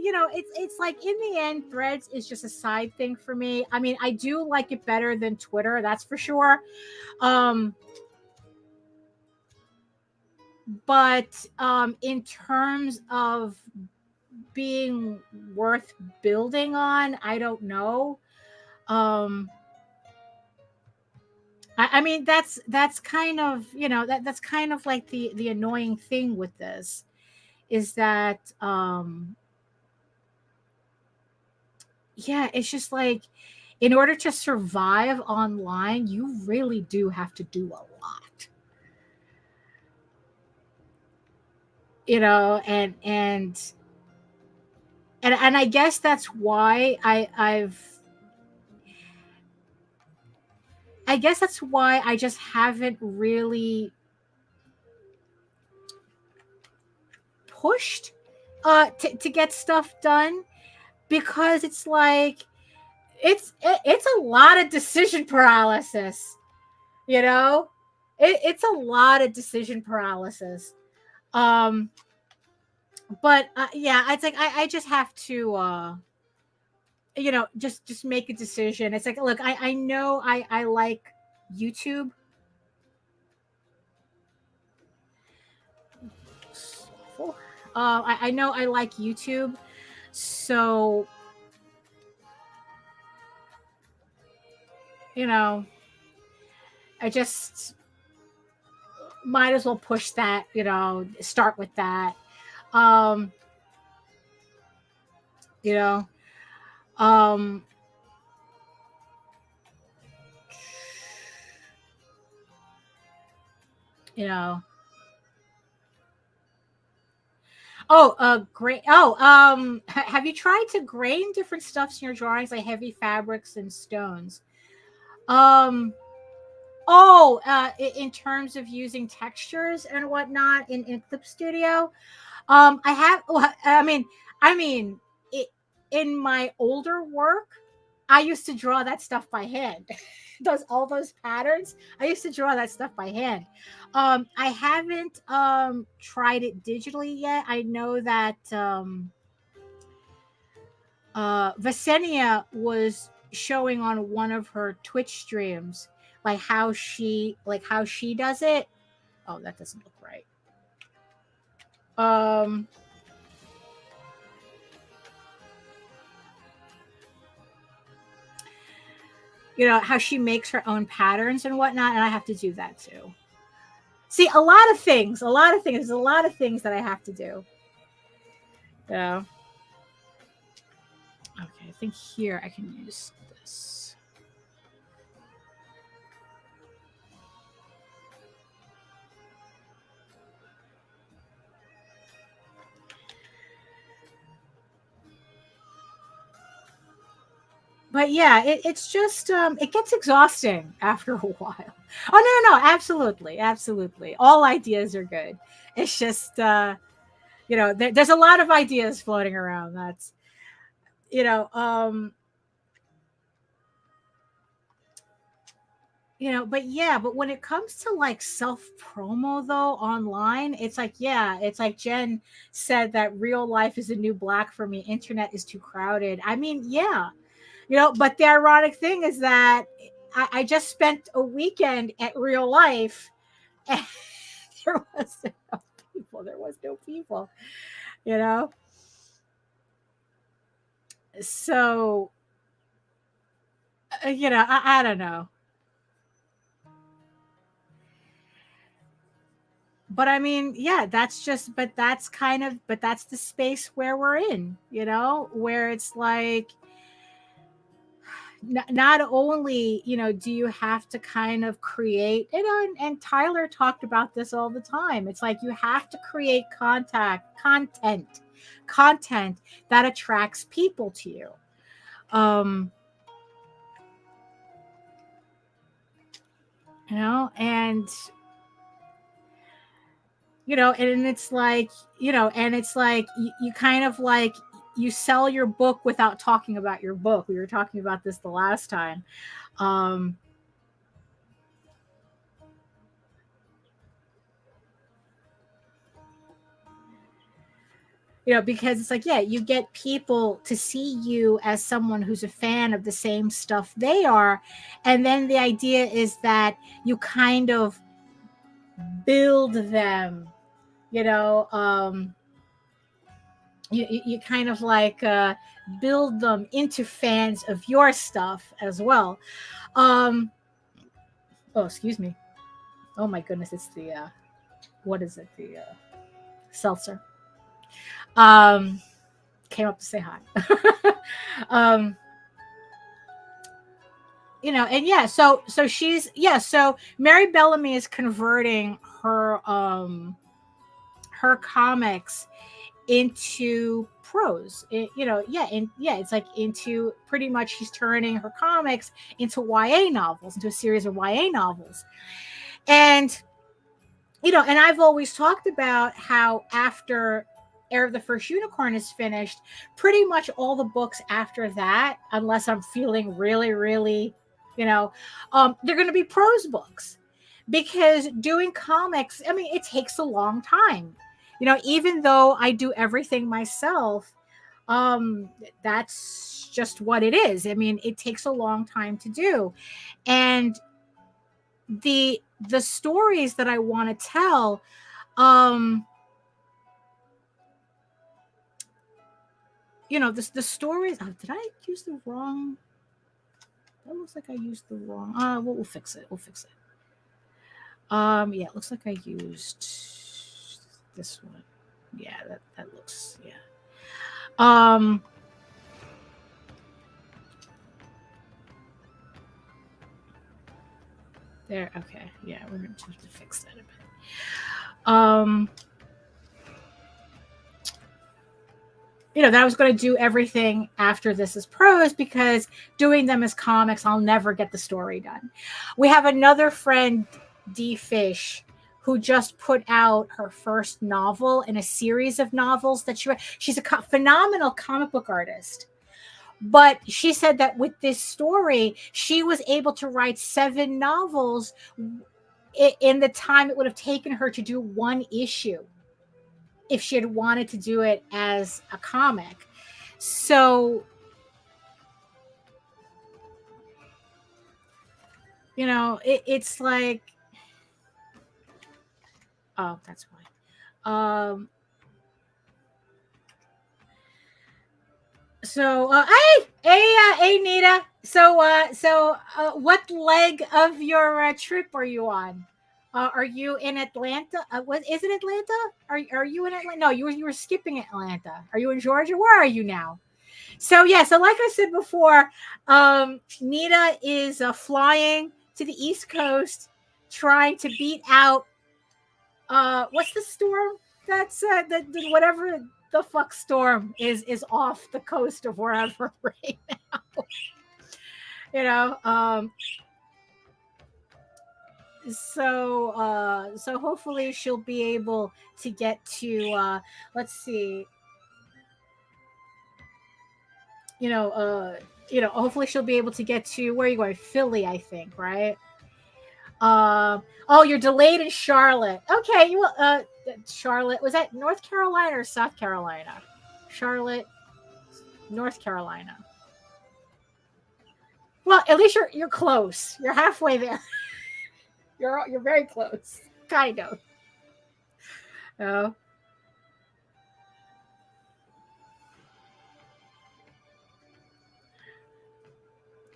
it's like, in the end, Threads is just a side thing for me. I mean, I do like it better than Twitter, that's for sure. But in terms of being worth building on, I don't know. I mean, that's kind of, that's kind of like the annoying thing with this, is that yeah, it's just like, in order to survive online, you really do have to do a lot. And I guess that's why I guess that's why I just haven't really pushed to get stuff done, because it's like, it's a lot of decision paralysis, it's a lot of decision paralysis. But yeah, it's like, I just have to just make a decision. It's like, look, I know I like YouTube. I know I like YouTube, so I just might as well push that, start with that. um you know um you know great. Have you tried to grain different stuffs in your drawings, like heavy fabrics and stones? um in terms of using textures and whatnot in Clip Studio, I have. Well, I mean, in my older work, I used to draw that stuff by hand. All those patterns, I used to draw that stuff by hand. I haven't tried it digitally yet. I know that Vasenia was showing on one of her Twitch streams, like how she does it. Oh, that doesn't look right. You know, how she makes her own patterns and whatnot, and I have to do that too. See, a lot of things, there's a lot of things that I have to do. Yeah. Okay, I think here I can use this. But yeah, it's just it gets exhausting after a while. Oh no, absolutely, absolutely. All ideas are good. It's just you know, there's a lot of ideas floating around. That's, you know, you know, but yeah, but when it comes to like self promo though online, it's like, yeah, it's like Jen said that real life is a new black for me. Internet is too crowded. I mean, yeah, you know, but the ironic thing is that I just spent a weekend at real life and there was no people. There was no people, you know? So, you know, I don't know. But I mean, yeah, that's just, but that's the space where we're in, you know, where it's like, not only, you know, do you have to kind of create, you know, and Tyler talked about this all the time. It's like you have to create content that attracts people to you. You know, and you know, and it's like, you know, and it's like you kind of like you sell your book without talking about your book. We were talking about this the last time. You know, because it's like, yeah, you get people to see you as someone who's a fan of the same stuff they are. And then the idea is that you kind of build them, you know, you kind of like build them into fans of your stuff as well. Oh, excuse me. Oh my goodness, it's the what is it? The seltzer. Came up to say hi. You know, and yeah, so she's, yeah, so Mary Bellamy is converting her her comics into prose. You know, yeah, and yeah, it's like into pretty much she's turning her comics into YA novels, into a series of YA novels. And you know, and I've always talked about how after Heir of the First Unicorn is finished, pretty much all the books after that, unless I'm feeling really, really, you know, they're going to be prose books, because doing comics, I mean, it takes a long time. You know, even though I do everything myself, that's just what it is. I mean, it takes a long time to do. And the stories that I want to tell, you know, the stories. Oh, did I use the wrong? That looks like I used the wrong. We'll fix it. We'll fix it. Yeah, it looks like I used this one. Yeah, that looks, yeah. There. Okay. Yeah, we're going to have to fix that a bit. You know, that I was going to do everything after this as prose, because doing them as comics, I'll never get the story done. We have another friend, D Fish, who just put out her first novel in a series of novels that she's a phenomenal comic book artist. But she said that with this story, she was able to write 7 novels in the time it would have taken her to do one issue if she had wanted to do it as a comic. So, it's like, oh, that's why. So, hey, Nita. What leg of your trip are you on? Are you in Atlanta? What is it, Atlanta? Are you in Atlanta? No, you were skipping Atlanta. Are you in Georgia? Where are you now? So yeah, so like I said before, Nita is flying to the East Coast, trying to beat out what's the storm? That's the whatever the fuck storm is off the coast of wherever right now. You know, so hopefully she'll be able to get to let's see, hopefully she'll be able to get to, where are you going? Philly, I think, right? Oh, you're delayed in Charlotte. Okay, Charlotte, was that North Carolina or South Carolina? Charlotte, North Carolina. Well, at least you're close. You're halfway there. You're very close, kind of. Oh.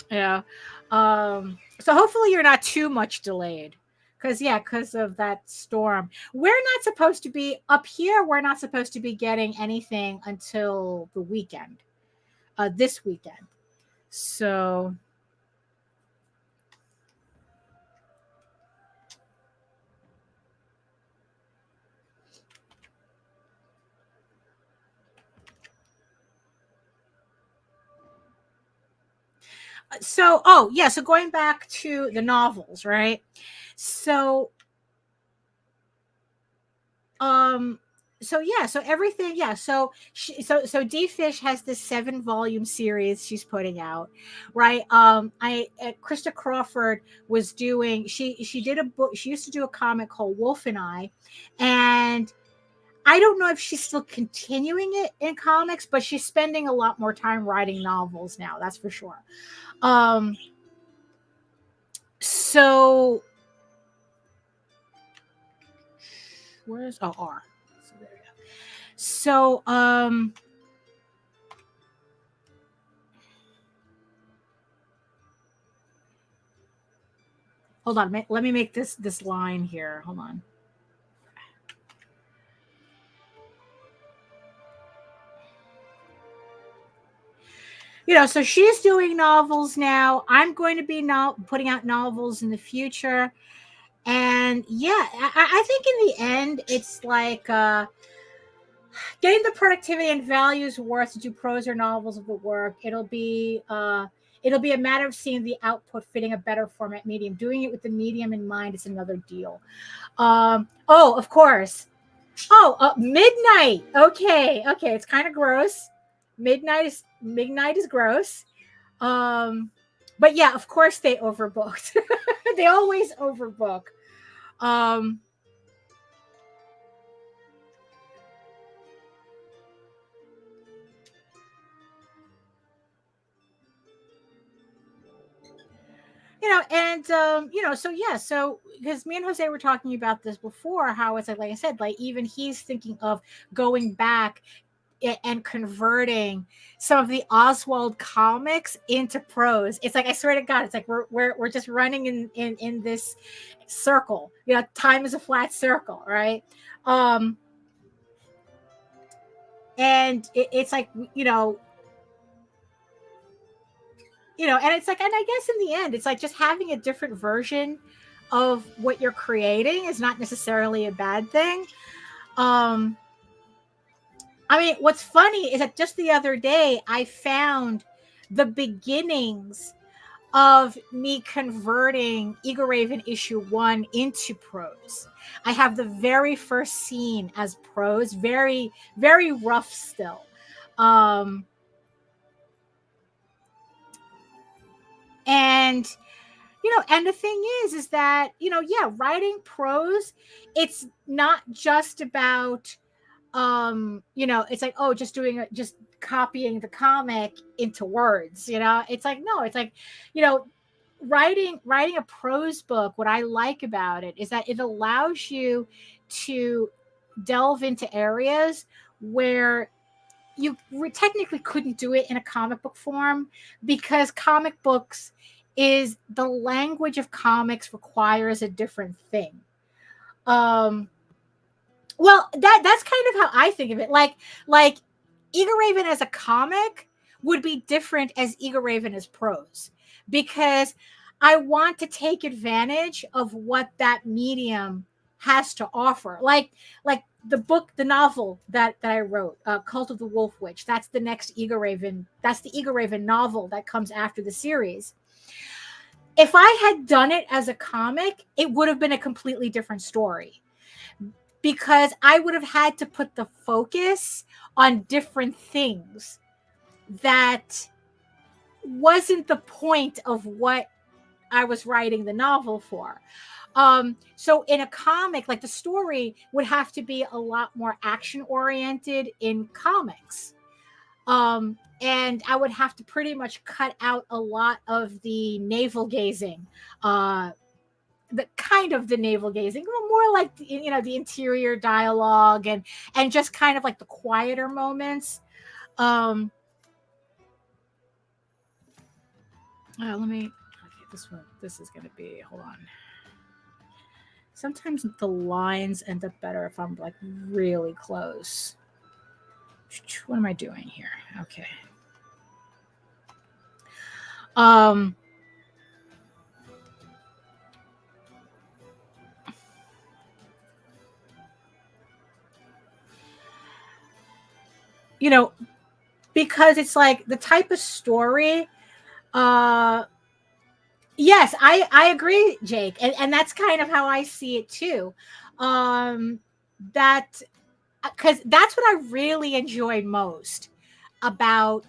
Yeah. So hopefully you're not too much delayed. Because of that storm. We're not supposed to be up here. We're not supposed to be getting anything until the weekend. This weekend. So so going back to the novels, right? So so everything, so D Fish has this 7-volume series she's putting out, right? Krista Crawford was doing, she did a book, she used to do a comic called Wolf and and I don't know if she's still continuing it in comics, but she's spending a lot more time writing novels now, that's for sure. So where's R? So there we go. So hold on, let me make this line here. Hold on. So she's doing novels now. I'm going to be putting out novels in the future. And yeah, I think in the end, it's like getting the productivity and values worth to do prose or novels of the work. It'll be a matter of seeing the output fitting a better format medium. Doing it with the medium in mind is another deal. Of course. Midnight. Okay. It's kind of gross. Midnight is gross. But yeah, of course they overbooked. They always overbook. So because me and Jose were talking about this before, how it's like I said, like even he's thinking of going back and converting some of the Oswald comics into prose. It's like, I swear to God, it's like we're just running in this circle. Time is a flat circle, right? And it's like, and it's like, and I guess in the end, it's like just having a different version of what you're creating is not necessarily a bad thing. I mean, what's funny is that just the other day, I found the beginnings of me converting Eagle Raven issue 1 into prose. I have the very first scene as prose, very, very rough still. And the thing is that, writing prose, it's not just about, it's like, just copying the comic into words, it's like, no, it's like, writing a prose book, what I like about it is that it allows you to delve into areas where you technically couldn't do it in a comic book form, because comic books is the language of comics requires a different thing. Well, that's kind of how I think of it. Like Eagle Raven as a comic would be different as Eagle Raven as prose, because I want to take advantage of what that medium has to offer. Like the novel that I wrote, Cult of the Wolf Witch. That's the next Eagle Raven. That's the Eagle Raven novel that comes after the series. If I had done it as a comic, it would have been a completely different story, because I would have had to put the focus on different things that wasn't the point of what I was writing the novel for. So in a comic, like, the story would have to be a lot more action oriented in comics. And I would have to pretty much cut out a lot of the navel gazing, the navel gazing, more like, the interior dialogue and just kind of like the quieter moments. Let me, okay, this is going to be, hold on. Sometimes the lines end up better if I'm like really close. What am I doing here? Okay. Because it's like the type of story, yes, I agree, Jake. And that's kind of how I see it too. That, because that's what I really enjoy most about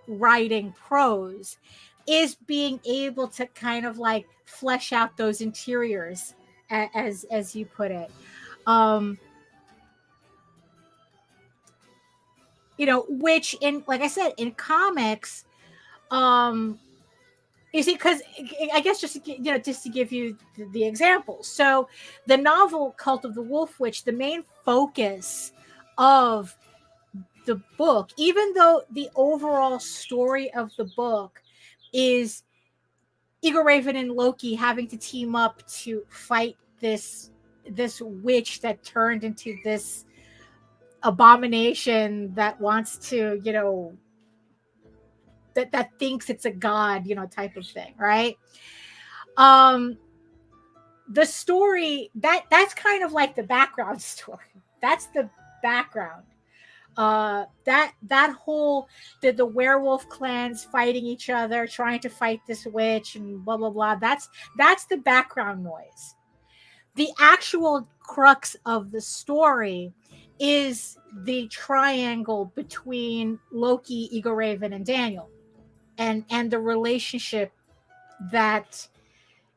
writing prose, is being able to kind of like flesh out those interiors, as you put it. Which, in, like I said, in comics, you see, because I guess just to give you the examples. So the novel Cult of the Wolf Witch, the main focus of the book, even though the overall story of the book is Eagle Raven and Loki having to team up to fight this witch that turned into this abomination that wants to, that thinks it's a god, type of thing, right? The story that's kind of like the background story. That's the background. That whole the werewolf clans fighting each other, trying to fight this witch and blah blah blah. That's the background noise. The actual crux of the story is the triangle between Loki, Eagle Raven, and Daniel, and the relationship that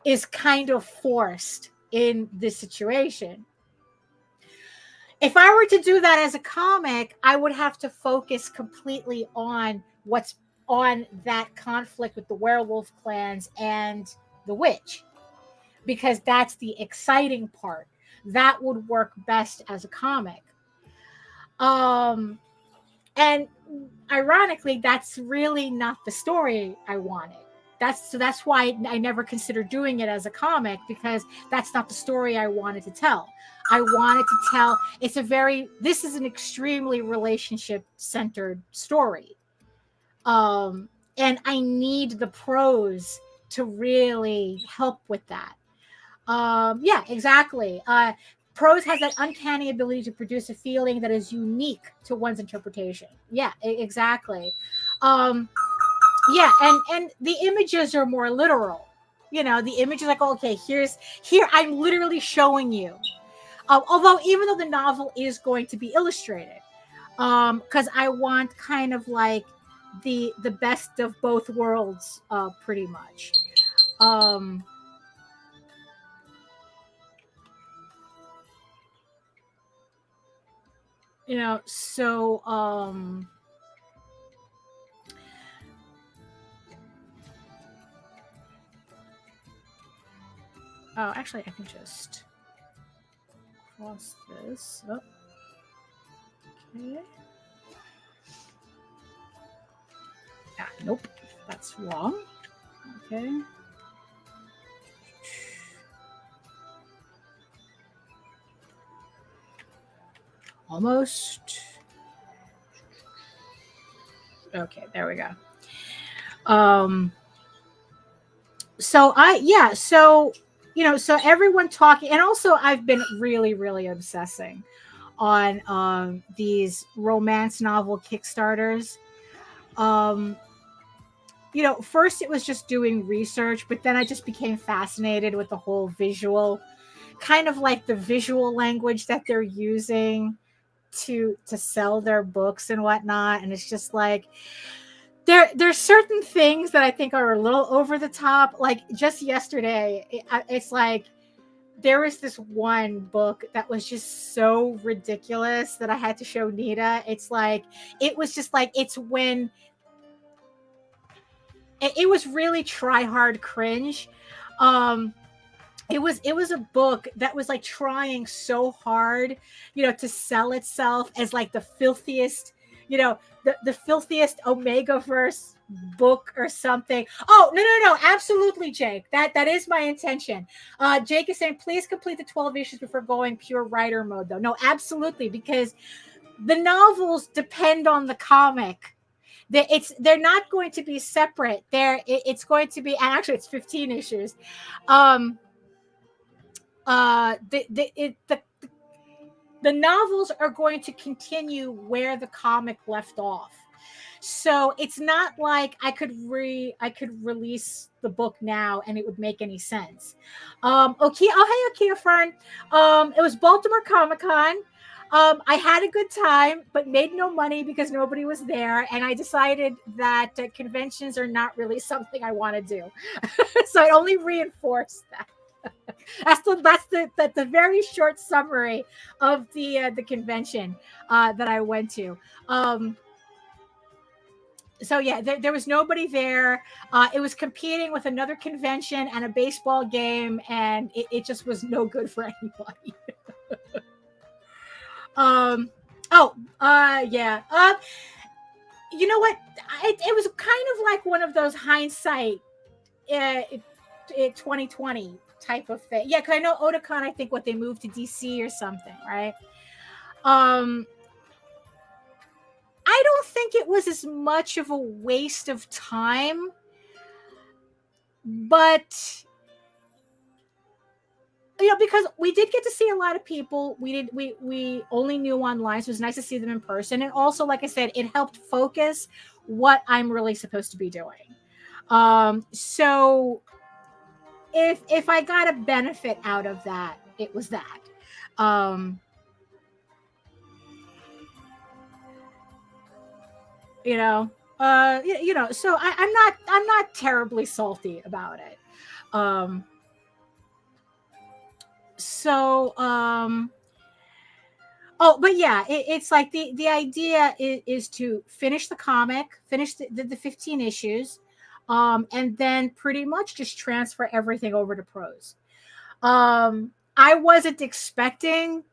is kind of forced in this situation. If I were to do that as a comic, I would have to focus completely on what's on that conflict with the werewolf clans and the witch, because that's the exciting part. That would work best as a comic. And ironically, that's really not the story I wanted. That's why I never considered doing it as a comic, because that's not the story I wanted to tell. I wanted to tell, this is an extremely relationship centered story. And I need the prose to really help with that. Yeah, exactly. Prose has that uncanny ability to produce a feeling that is unique to one's interpretation. Yeah, exactly. Yeah, and the images are more literal. The image is like, okay, here I'm literally showing you. Although, even though the novel is going to be illustrated, because I want kind of like the best of both worlds, pretty much. So Oh, actually, I can just cross this. Oh. Okay. Ah, nope, that's wrong. Okay. Almost. Okay, there we go. So so everyone talking, and also I've been really, really obsessing on these romance novel Kickstarters. First it was just doing research, but then I just became fascinated with the whole visual, kind of like the visual language that they're using to sell their books and whatnot. And it's just like there's certain things that I think are a little over the top. Like just yesterday, it's like there was this one book that was just so ridiculous that I had to show Nita. It's like it was just like it's when it was really try hard cringe. It was a book that was like trying so hard, to sell itself as like the filthiest, the filthiest Omegaverse book or something. Oh, no, absolutely, Jake. That is my intention. Jake is saying, please complete the 12 issues before going pure writer mode, though. No, absolutely, because the novels depend on the comic. They're not going to be separate. It's going to be, and actually it's 15 issues. The novels are going to continue where the comic left off. So it's not like I could release the book now and it would make any sense. Okay. Oh, hey, Akia Fern. It was Baltimore Comic Con. I had a good time, but made no money because nobody was there. And I decided that conventions are not really something I want to do. So it only reinforced that. That's the very short summary of the convention that I went to. So yeah, there was nobody there. It was competing with another convention and a baseball game, and it just was no good for anybody. Yeah. You know what? It was kind of like one of those hindsight 2020 type of thing. Yeah, because I know Otakon, I think they moved to DC or something, right? I don't think it was as much of a waste of time, but because we did get to see a lot of people. We only knew online, so it was nice to see them in person. And also, like I said, it helped focus what I'm really supposed to be doing. So if I got a benefit out of that, it was that. So I'm not terribly salty about it. But yeah, it's like the idea is to finish the comic, finish the 15 issues, and then pretty much just transfer everything over to prose. I wasn't expecting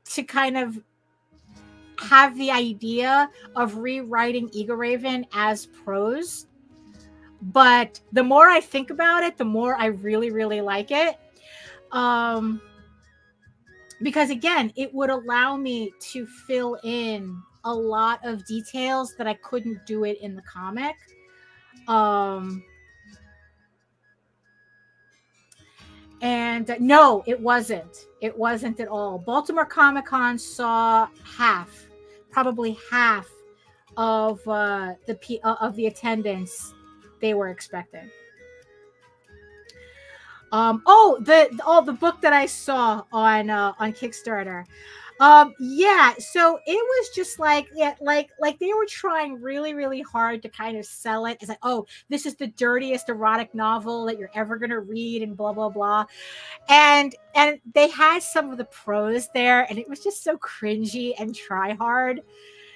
to kind of have the idea of rewriting Ego Raven as prose, but the more I think about it, the more I really, really like it. Because again, it would allow me to fill in a lot of details that I couldn't do it in the comic. And no, it wasn't. It wasn't at all. Baltimore Comic Con saw probably half of the attendance they were expecting. The book that I saw on Kickstarter. Yeah, so it was just like they were trying really, really hard to kind of sell it as like, oh, this is the dirtiest erotic novel that you're ever gonna read, and blah blah blah. And they had some of the prose there, and it was just so cringy and try hard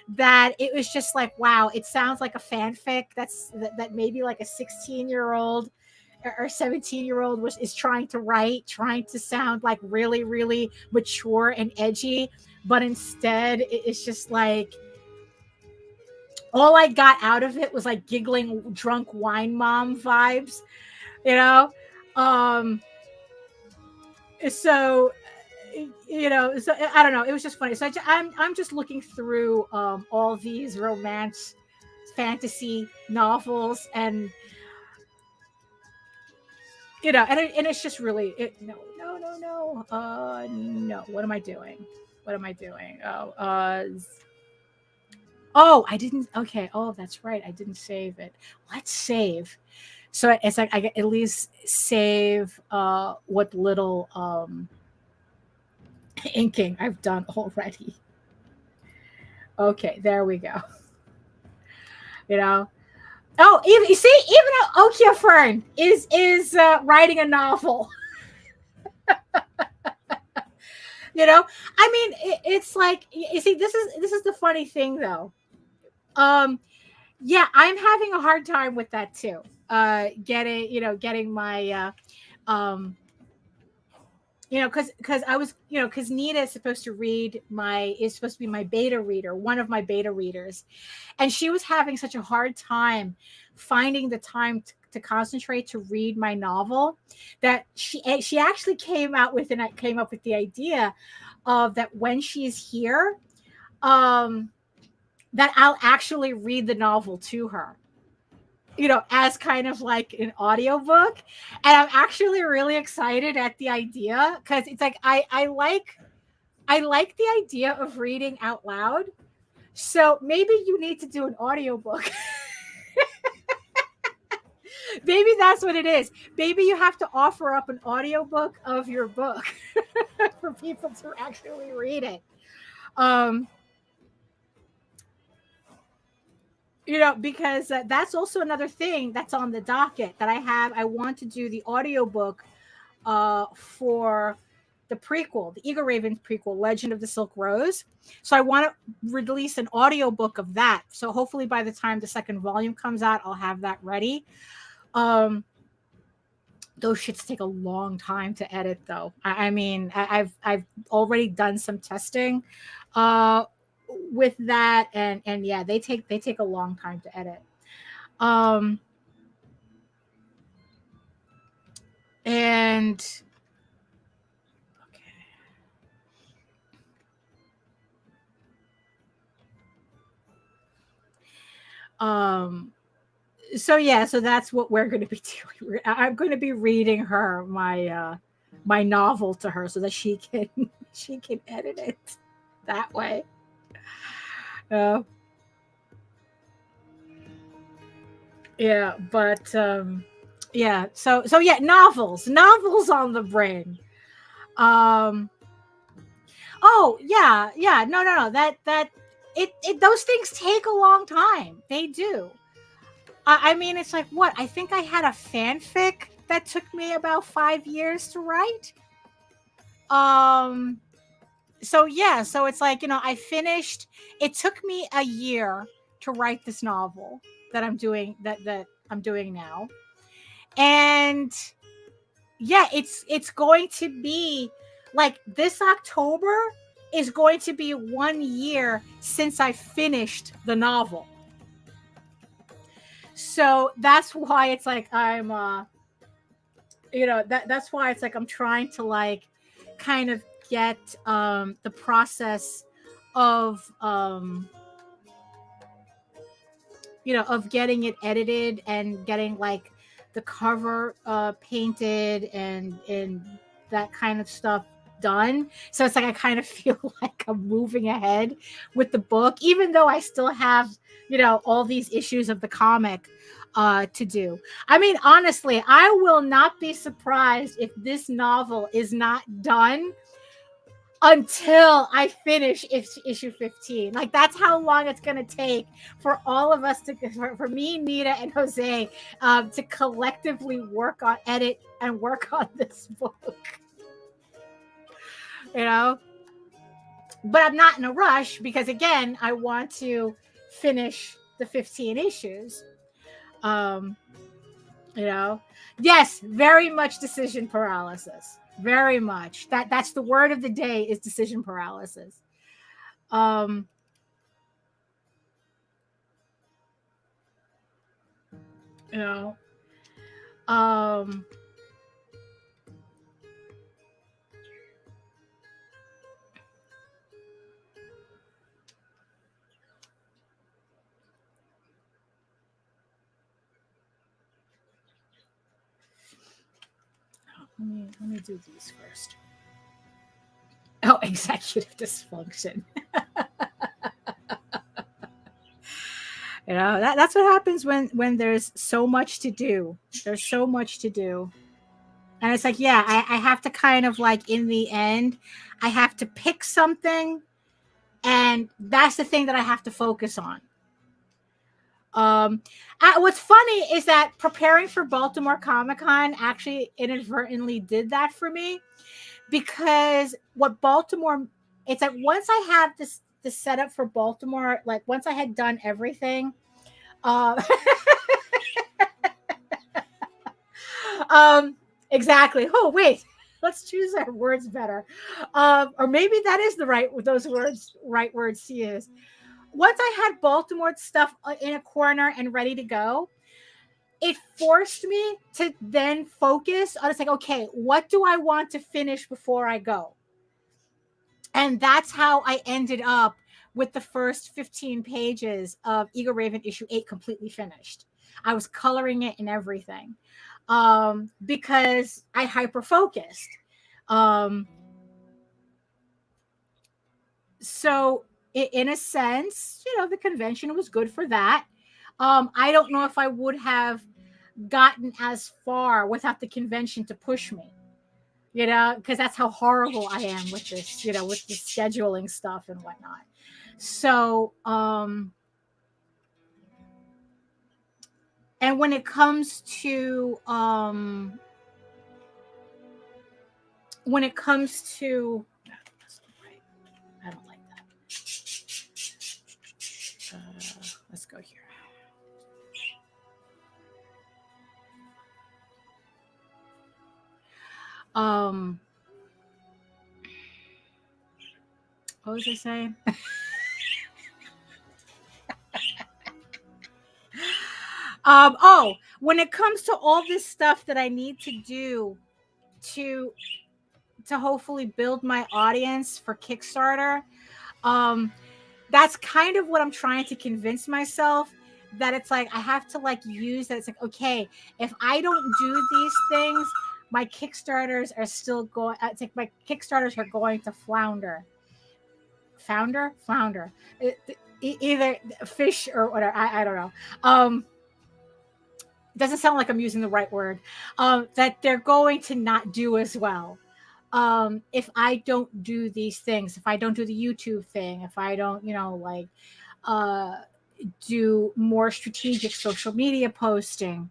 that it was just like, wow, it sounds like a fanfic that maybe like a 16-year-old our 17-year-old is trying to write, trying to sound like really, really mature and edgy, but instead it's just like all I got out of it was like giggling drunk wine mom vibes, you know. So so I don't know, it was just funny. So I'm just looking through all these romance fantasy novels, and and it's just really no. What am I doing? Oh, I didn't. Okay. Oh, that's right. I didn't save it. Let's save. So it's like I at least save what little inking I've done already. Okay, there we go. Oh, even you see, even Okia Fern is writing a novel. I mean, it's like, you see, this is the funny thing though. Yeah, I'm having a hard time with that too. Getting my because I was, because Nita is supposed to be my beta reader, one of my beta readers, and she was having such a hard time finding the time to concentrate to read my novel that she actually came up with the idea of that when she's here, that I'll actually read the novel to her, as kind of like an audiobook. And I'm actually really excited at the idea, because it's like I like the idea of reading out loud. So maybe you need to do an audiobook. Maybe that's what it is. Maybe you have to offer up an audiobook of your book for people to actually read it. Because that's also another thing that's on the docket that I want to do the audiobook for the prequel, the Eagle Ravens prequel, Legend of the Silk Rose. So I want to release an audiobook of that. So hopefully by the time the second volume comes out, I'll have that ready. Those shits take a long time to edit though. I mean, I've already done some testing with that, and yeah, they take a long time to edit. And so yeah, so that's what we're going to be doing. I'm going to be reading her my my novel to her so that she can edit it that way. Yeah, but yeah, so yeah, novels on the brain. Oh yeah, no, that it those things take a long time. They do. I mean, it's like, what? I think I had a fanfic that took me about 5 years to write. So yeah, so it's like, I finished. It took me a year to write this novel that I'm doing that I'm doing now, and yeah, it's going to be like this October is going to be 1 year since I finished the novel. So that's why it's like I'm that's why it's like I'm trying to like kind of get the process of of getting it edited and getting like the cover painted and that kind of stuff done. So it's like I kind of feel like I'm moving ahead with the book, even though I still have all these issues of the comic to do. I mean, honestly, I will not be surprised if this novel is not done until I finish issue 15. Like, that's how long it's going to take for all of us for me, Nita, and Jose to collectively edit and work on this book. But I'm not in a rush because, again, I want to finish the 15 issues. You know, yes, very much decision paralysis. Very much. That's the word of the day is decision paralysis. Um, you know, um, let me do these first. Oh, executive dysfunction. You know, that's what happens when there's so much to do. There's so much to do. And it's like, yeah, I have to kind of like in the end, I have to pick something, and that's the thing that I have to focus on. What's funny is that preparing for Baltimore Comic Con actually inadvertently did that for me, because what Baltimore, it's like once I have this setup for Baltimore, like once I had done everything, uh, exactly. Oh wait, let's choose our words better, or maybe that is the right words to use. Once I had Baltimore stuff in a corner and ready to go, it forced me to then focus on, it's like, okay, what do I want to finish before I go? And that's how I ended up with the first 15 pages of Eagle Raven issue 8 completely finished. I was coloring it and everything, because I hyper focused. So in a sense, you know, the convention was good for that. I don't know if I would have gotten as far without the convention to push me, you know, because that's how horrible I am with this, you know, with the scheduling stuff and whatnot. So, and when it comes to, I don't like that. Let's go here. What was I saying? When it comes to all this stuff that I need to do to hopefully build my audience for Kickstarter, that's kind of what I'm trying to convince myself, that it's like I have to like use that. It's like, okay, if I don't do these things, my Kickstarters are still going. It's like my Kickstarters are going to flounder. Flounder. Either fish or whatever. I don't know. Doesn't sound like I'm using the right word. That they're going to not do as well. If I don't do these things, if I don't do the YouTube thing, if I don't, you know, like do more strategic social media posting.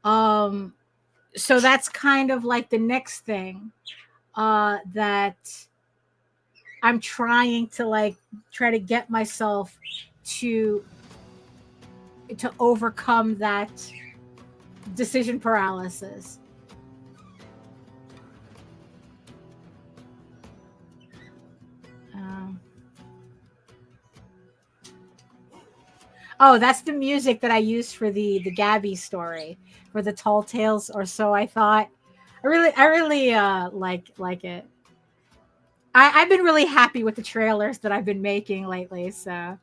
So that's kind of like the next thing that I'm trying to get myself to overcome that decision paralysis. Oh, that's the music that I used for the Gabby story, for the Tall Tales or so. I thought I really like it. I've been really happy with the trailers that I've been making lately. So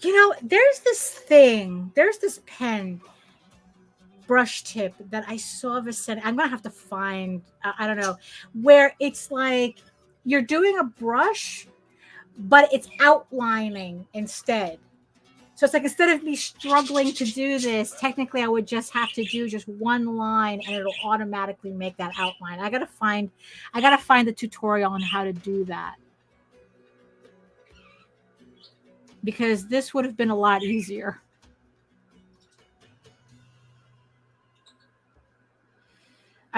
you know, there's this pen brush tip that I saw Vicente. I'm gonna have to find, I don't know, where it's like you're doing a brush, but it's outlining instead. So it's like, instead of me struggling to do this, technically I would just have to do just one line and it'll automatically make that outline. I gotta find the tutorial on how to do that, because this would have been a lot easier.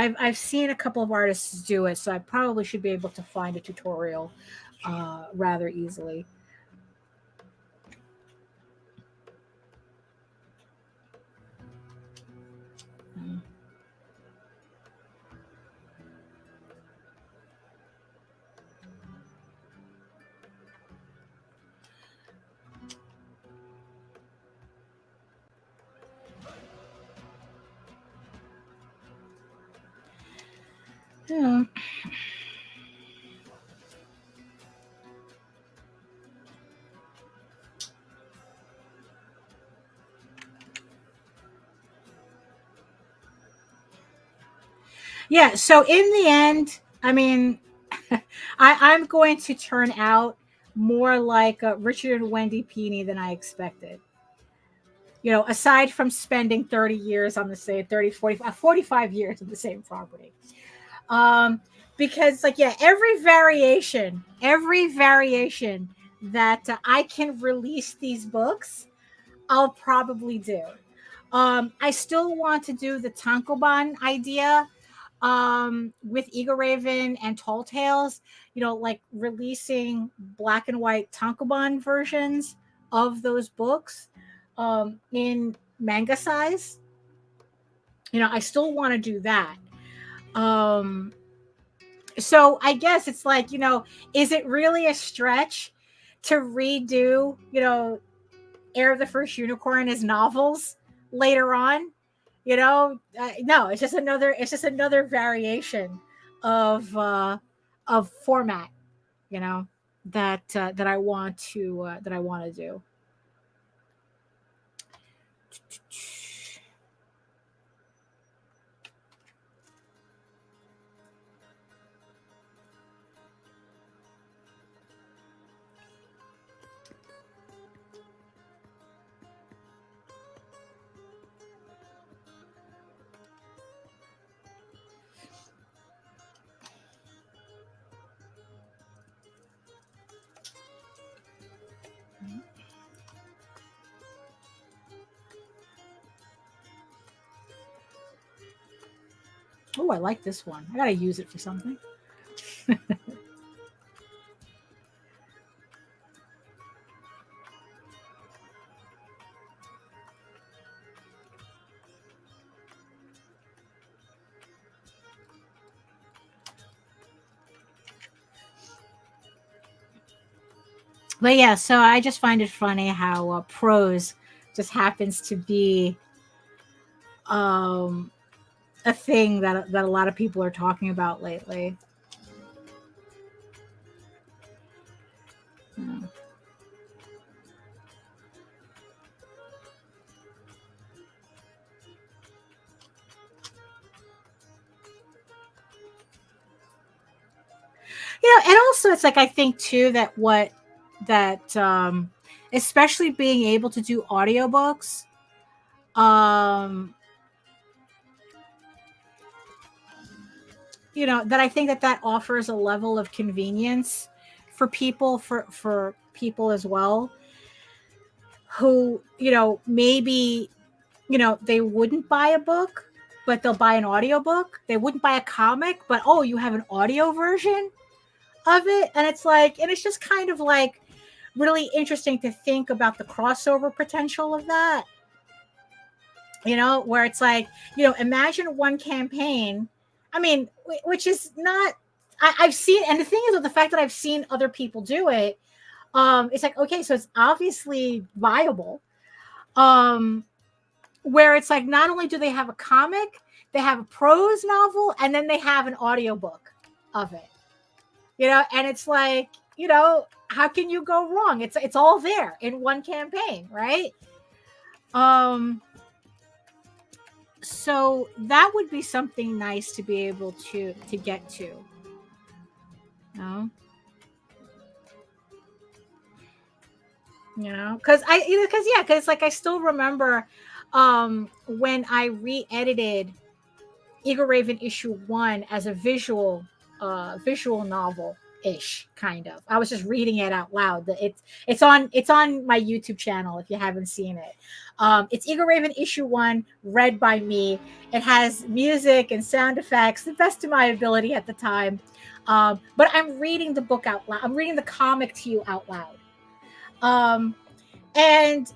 I've seen a couple of artists do it, so I probably should be able to find a tutorial rather easily. Yeah. Yeah, so in the end, I mean, I'm going to turn out more like Richard and Wendy Peeney than I expected. You know, aside from spending 30 years on the same 30, 45 years of the same property. Because like, yeah, every variation that I can release these books, I'll probably do. I still want to do the Tankoban idea with Eagle Raven and Tall Tales, you know, like releasing black and white Tankoban versions of those books in manga size. You know, I still want to do that. So I guess it's like, you know, is it really a stretch to redo, you know, Heir of the First Unicorn as novels later on? You know, no, it's just another variation of format, you know, that I want to do. Oh, I like this one. I gotta use it for something. But yeah, so I just find it funny how prose just happens to be a thing that a lot of people are talking about lately. Hmm. You know, and also it's like I think too that especially being able to do audiobooks, you know, that I think that offers a level of convenience for people as well, who, you know, maybe, you know, they wouldn't buy a book, but they'll buy an audiobook. They wouldn't buy a comic, but oh, you have an audio version of it. And it's like, and it's just kind of like really interesting to think about the crossover potential of that. You know, where it's like, you know, imagine one campaign. I mean, which is not, I've seen, and the thing is with the fact that I've seen other people do it, it's like, okay, so it's obviously viable. Where it's like, not only do they have a comic, they have a prose novel, and then they have an audiobook of it. You know, and it's like, you know, how can you go wrong? It's all there in one campaign, right? So that would be something nice to be able to get to. No. You know, because like I still remember when I re-edited Eagle Raven issue 1 as a visual novel ish, kind of. I was just reading it out loud. It's on my YouTube channel if you haven't seen it. It's Eagle Raven issue 1, read by me. It has music and sound effects, the best of my ability at the time. But I'm reading the book out loud. I'm reading the comic to you out loud. And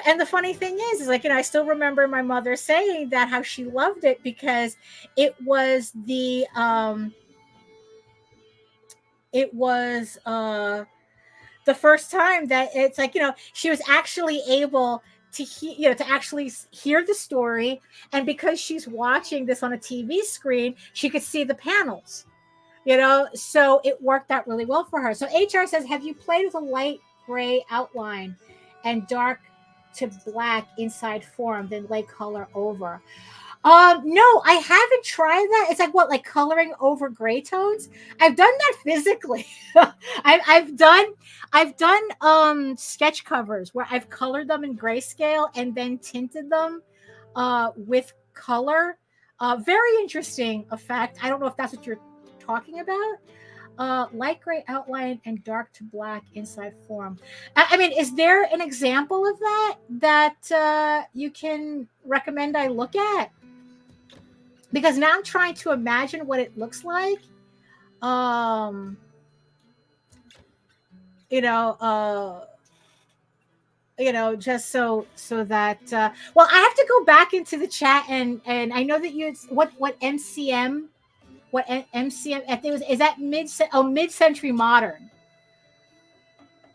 and the funny thing is like, I still remember my mother saying that how she loved it because it was the first time that it's like, she was actually able to to actually hear the story, and because she's watching this on a TV screen, she could see the panels. So it worked out really well for her. So HR says, have you played with a light gray outline and dark to black inside form, then lay color over? No, I haven't tried that. It's like what, like coloring over gray tones? I've done that physically. I've done sketch covers where I've colored them in grayscale and then tinted them with color. Very interesting effect. I don't know if that's what you're talking about. Light gray outline and dark to black inside form. I mean, is there an example of that you can recommend I look at? Because now I'm trying to imagine what it looks like. Just so that well, I have to go back into the chat and I know that you what MCM I think is that mid-century modern.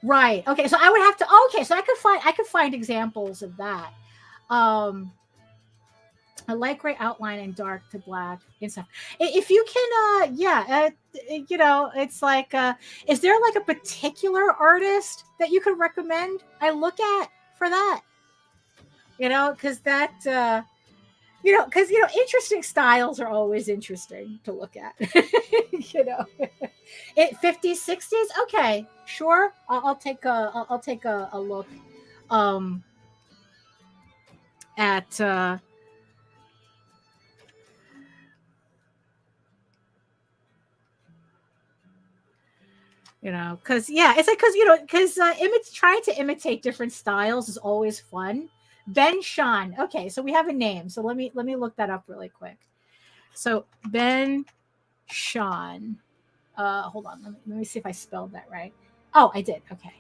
Right. Okay, so I would have to so I could find examples of that. A light gray outline and dark to black inside. If you can, it's like, is there like a particular artist that you could recommend I look at for that? Because that, interesting styles are always interesting to look at. 50s, 60s. Okay, sure. I'll take a look at. Because it's like because trying to imitate different styles is always fun. Ben Sean. Okay, so we have a name. So let me look that up really quick. So Ben Sean. Hold on. Let me see if I spelled that right. Oh, I did. Okay.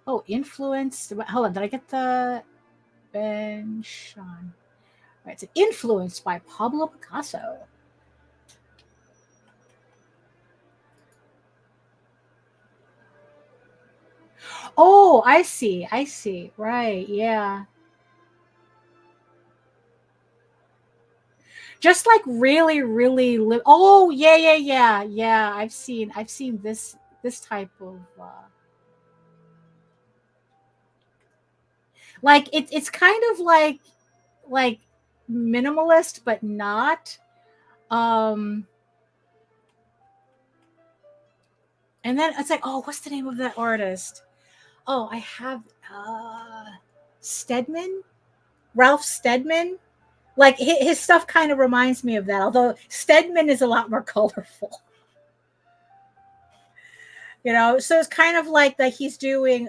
Oh, influenced. Hold on. Did I get the Ben Sean? Right. It's influenced by Pablo Picasso. Oh, I see. Right. Yeah. Just like really, really. Oh, yeah. I've seen this type of. Like it's kind of like minimalist, but not. And then it's like, oh, what's the name of that artist? Oh, I have Steadman, Ralph Steadman. Like his stuff kind of reminds me of that, although Steadman is a lot more colorful. So it's kind of like that he's doing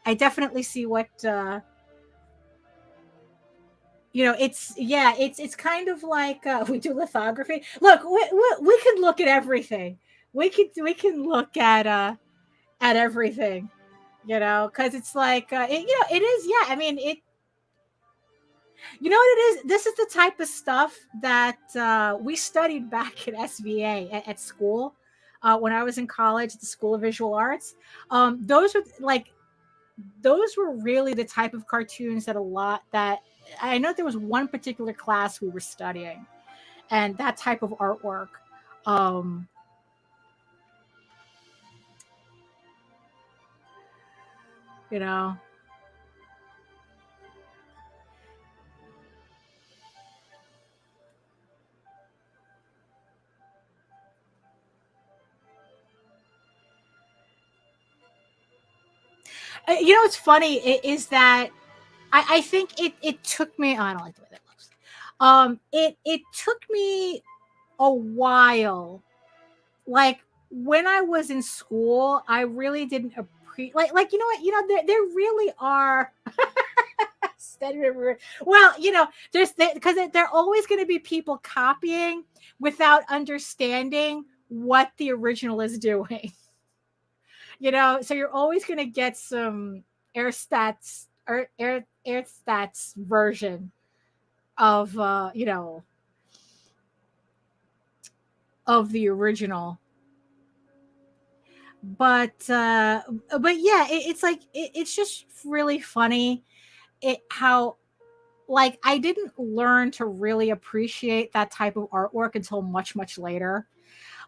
I definitely see what it's kind of like we do lithography. Look, we can look at everything. We can look at everything, because it's like it is. Yeah, I mean it. You know what it is? This is the type of stuff that we studied back at SVA at school when I was in college at the School of Visual Arts. Those were really the type of cartoons that I know there was one particular class we were studying, and that type of artwork. You know what's funny is that I think it took me. I don't like the way that looks. It took me a while. Like when I was in school, I really didn't appreciate. Like you know what? You know there really are. Well, you know, there's because there are always going to be people copying without understanding what the original is doing. You know, so you're always going to get some air stats or air stats version of you know, of the original. But yeah, it's like it's just really funny how like I didn't learn to really appreciate that type of artwork until much later.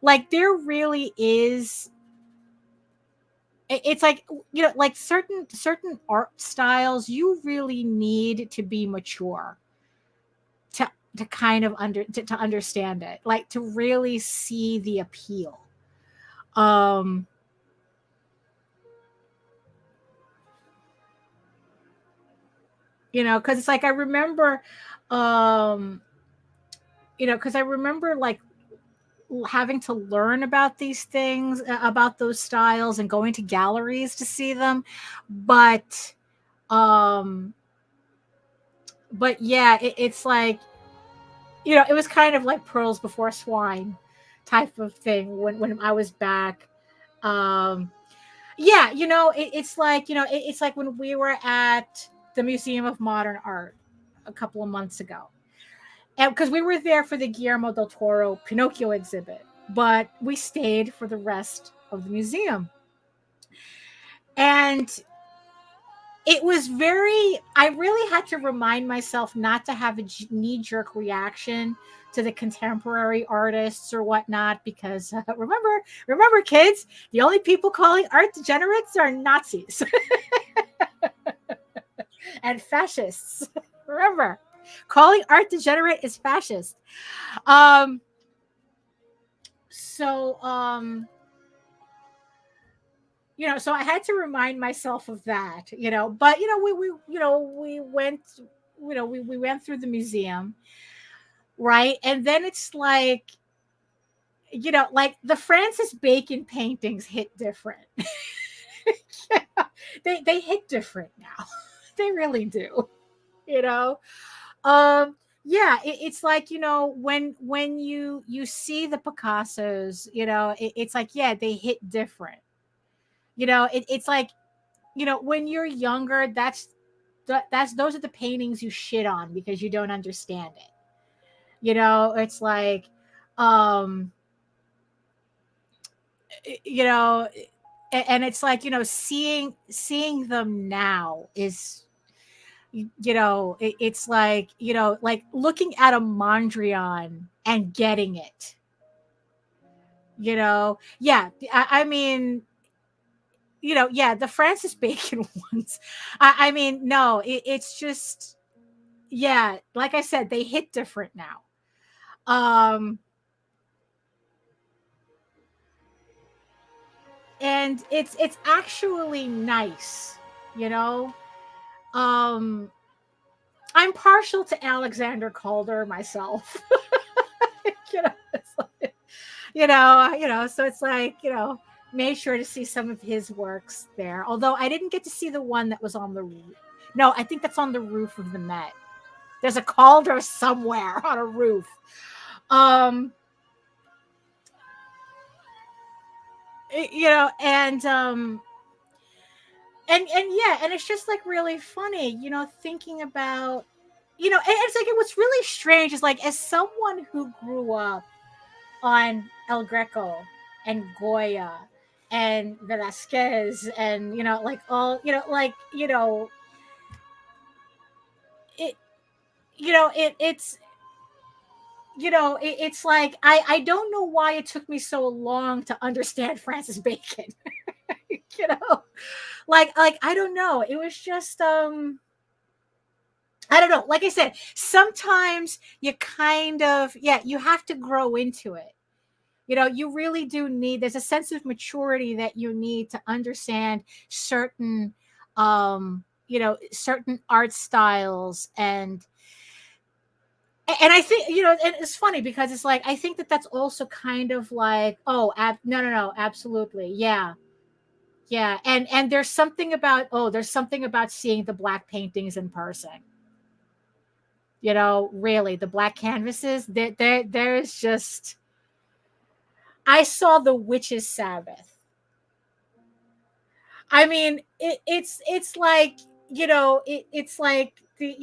Like there really is it's like, you know, like certain art styles you really need to be mature to kind of to understand it, like to really see the appeal. um you know, because it's like I remember you know, because I remember like having to learn about these things, about those styles, and going to galleries to see them. But um yeah, it's like, you know, it was kind of like pearls before swine type of thing when I was back. um yeah, you know, it's like, you know, it's like when we were at the Museum of Modern Art a couple of months ago, and because we were there for the Guillermo del Toro Pinocchio exhibit, but we stayed for the rest of the museum. And it was very, I really had to remind myself not to have a knee-jerk reaction to the contemporary artists or whatnot, because remember kids, the only people calling art degenerates are Nazis and fascists. Remember, calling art degenerate is fascist. So you know, so I had to remind myself of that, you know. But you know, we you know, we went, you know, we went through the museum, right? And then it's like, you know, like the Francis Bacon paintings hit different. Yeah, they hit different now. They really do, you know. Yeah, it's like, you know, when you see the Picassos, you know, it's like, yeah, they hit different. You know, it's like, you know, when you're younger, that's those are the paintings you shit on because you don't understand it. You know, it's like, um you know, and it's like, you know, seeing them now is, you know, it's like, you know, like looking at a Mondrian and getting it, you know. Yeah, I mean, you know, yeah, the Francis Bacon ones, I mean, no, it's just, yeah, like I said, they hit different now. um and it's actually nice, you know. um I'm partial to Alexander Calder myself. You know, it's like, you know, so it's like, you know, made sure to see some of his works there. Although I didn't get to see the one that was on the roof. No, I think that's on the roof of the Met. There's a Calder somewhere on a roof. You know, and yeah, and it's just like really funny, you know, thinking about, you know, and it's like, what's really strange is like, as someone who grew up on El Greco and Goya and Velasquez and, you know, like all, you know, like, you know, it, you know, it's, you know, it's like, I don't know why it took me so long to understand Francis Bacon. You know, like I don't know, it was just I don't know, like I said, sometimes you kind of, yeah, you have to grow into it. You know, you really do need, there's a sense of maturity that you need to understand certain certain art styles. And I think, and it's funny because it's like, I think that that's also kind of like, oh, no, absolutely. Yeah. Yeah. And there's something about seeing the black paintings in person. Really, the black canvases, there's just, I saw the Witch's Sabbath. I mean, it's like, it's like the,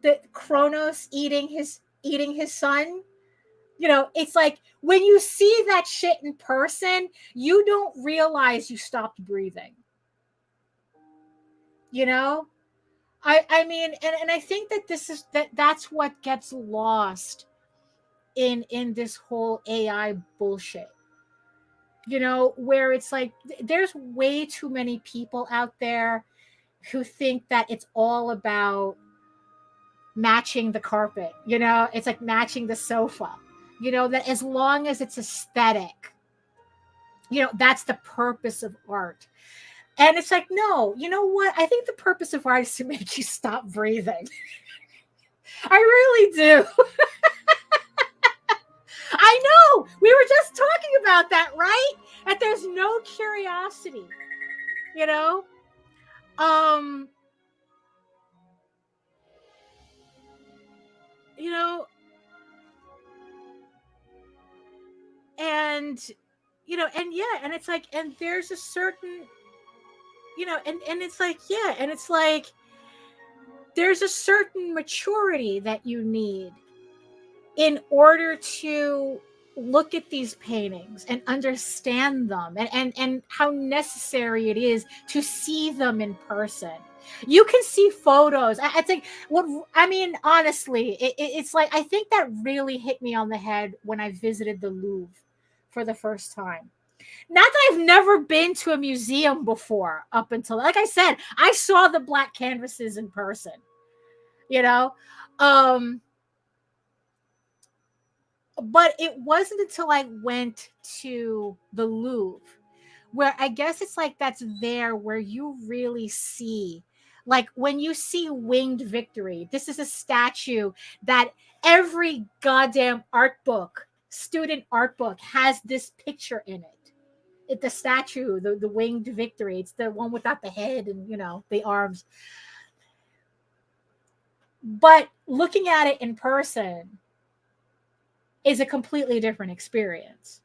the Kronos eating his son. It's like when you see that shit in person, you don't realize you stopped breathing. I mean, and I think that that's what gets lost in this whole AI bullshit. Where it's like there's way too many people out there who think that it's all about matching the carpet. It's like matching the sofa. That as long as it's aesthetic, that's the purpose of art. And it's like, no, you know what? I think the purpose of art is to make you stop breathing. I really do. I know. We were just talking about that, right? That there's no curiosity, and yeah, and it's like, and there's a certain, and it's like, yeah, and it's like, there's a certain maturity that you need in order to look at these paintings and understand them, and how necessary it is to see them in person. You can see photos. I think honestly, it's like, I think that really hit me on the head when I visited the Louvre for the first time. Not that I've never been to a museum before, up until, like I said, I saw the black canvases in person, but it wasn't until I went to the Louvre where I guess it's like that's there where you really see, like when you see Winged Victory. This is a statue that every goddamn student art book has this picture in it. The statue, the Winged Victory. It's the one without the head and, the arms. But looking at it in person is a completely different experience.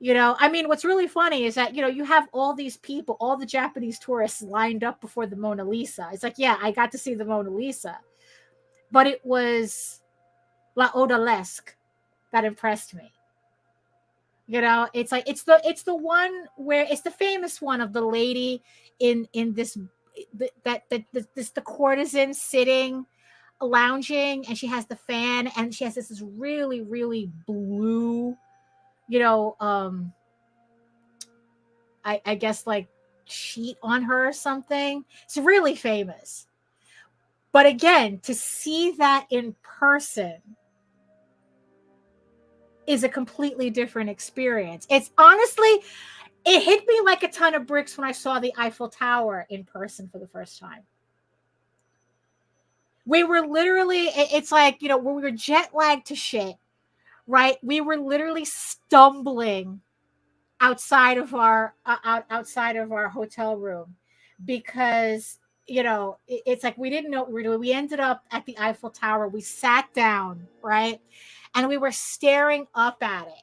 What's really funny is that, you have all these people, all the Japanese tourists lined up before the Mona Lisa. It's like, yeah, I got to see the Mona Lisa, but it was La Odalisque that impressed me. It's like, it's the one where it's the famous one of the lady in this, the courtesan sitting, lounging, and she has the fan, and she has this really, really blue, I guess like sheet on her or something. It's really famous. But again, to see that in person is a completely different experience. It's honestly, it hit me like a ton of bricks when I saw the Eiffel Tower in person for the first time. We were literally, it's like, when we were jet lagged to shit, right? We were literally stumbling outside of our hotel room because, it's like we didn't know what we were doing. We ended up at the Eiffel Tower. We sat down, right? And we were staring up at it.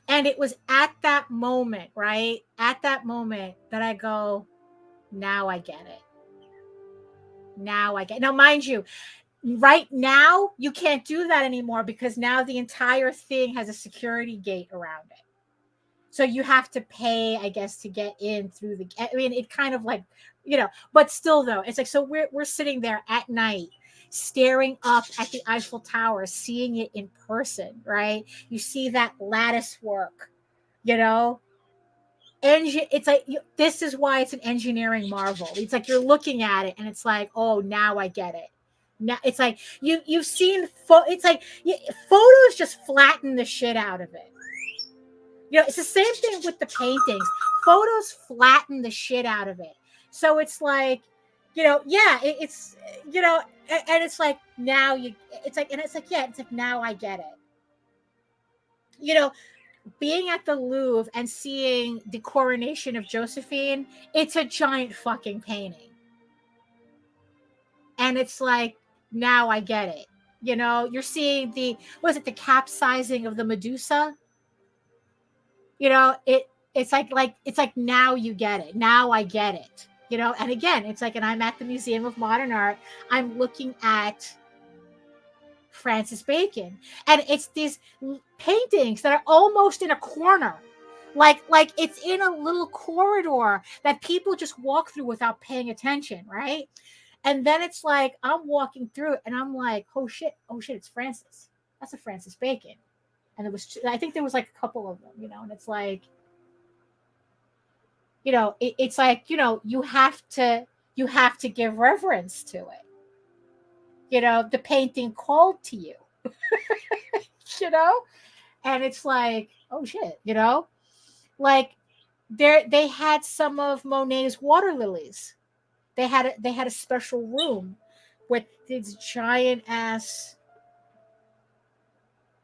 And it was at that moment, right? At that moment that I go, now I get it. Now, mind you, right now, you can't do that anymore because now the entire thing has a security gate around it. So you have to pay, I guess, to get in through it kind of like, but still though, it's like, so we're sitting there at night, staring up at the Eiffel Tower, seeing it in person, right? You see that lattice work, it's like, this is why it's an engineering marvel. It's like you're looking at it and it's like, oh, now I get it. now it's like you've seen it's like photos just flatten the shit out of it. It's the same thing with the paintings. Photos flatten the shit out of it. So it's like, it's and it's like now it's like now I get it. Being at the Louvre and seeing the coronation of Josephine, it's a giant fucking painting. And it's like, now I get it. You're seeing the capsizing of the Medusa? It's like now you get it. Now I get it. And again, it's like, and I'm at the Museum of Modern Art. I'm looking at Francis Bacon, and it's these paintings that are almost in a corner, like it's in a little corridor that people just walk through without paying attention, right? And then it's like I'm walking through it and I'm like, oh shit, it's Francis. That's a Francis Bacon. And I think there was like a couple of them, and it's like, it's like, you have to give reverence to it. The painting called to you, and it's like, oh shit, like they had some of Monet's water lilies. They had a special room with these giant ass,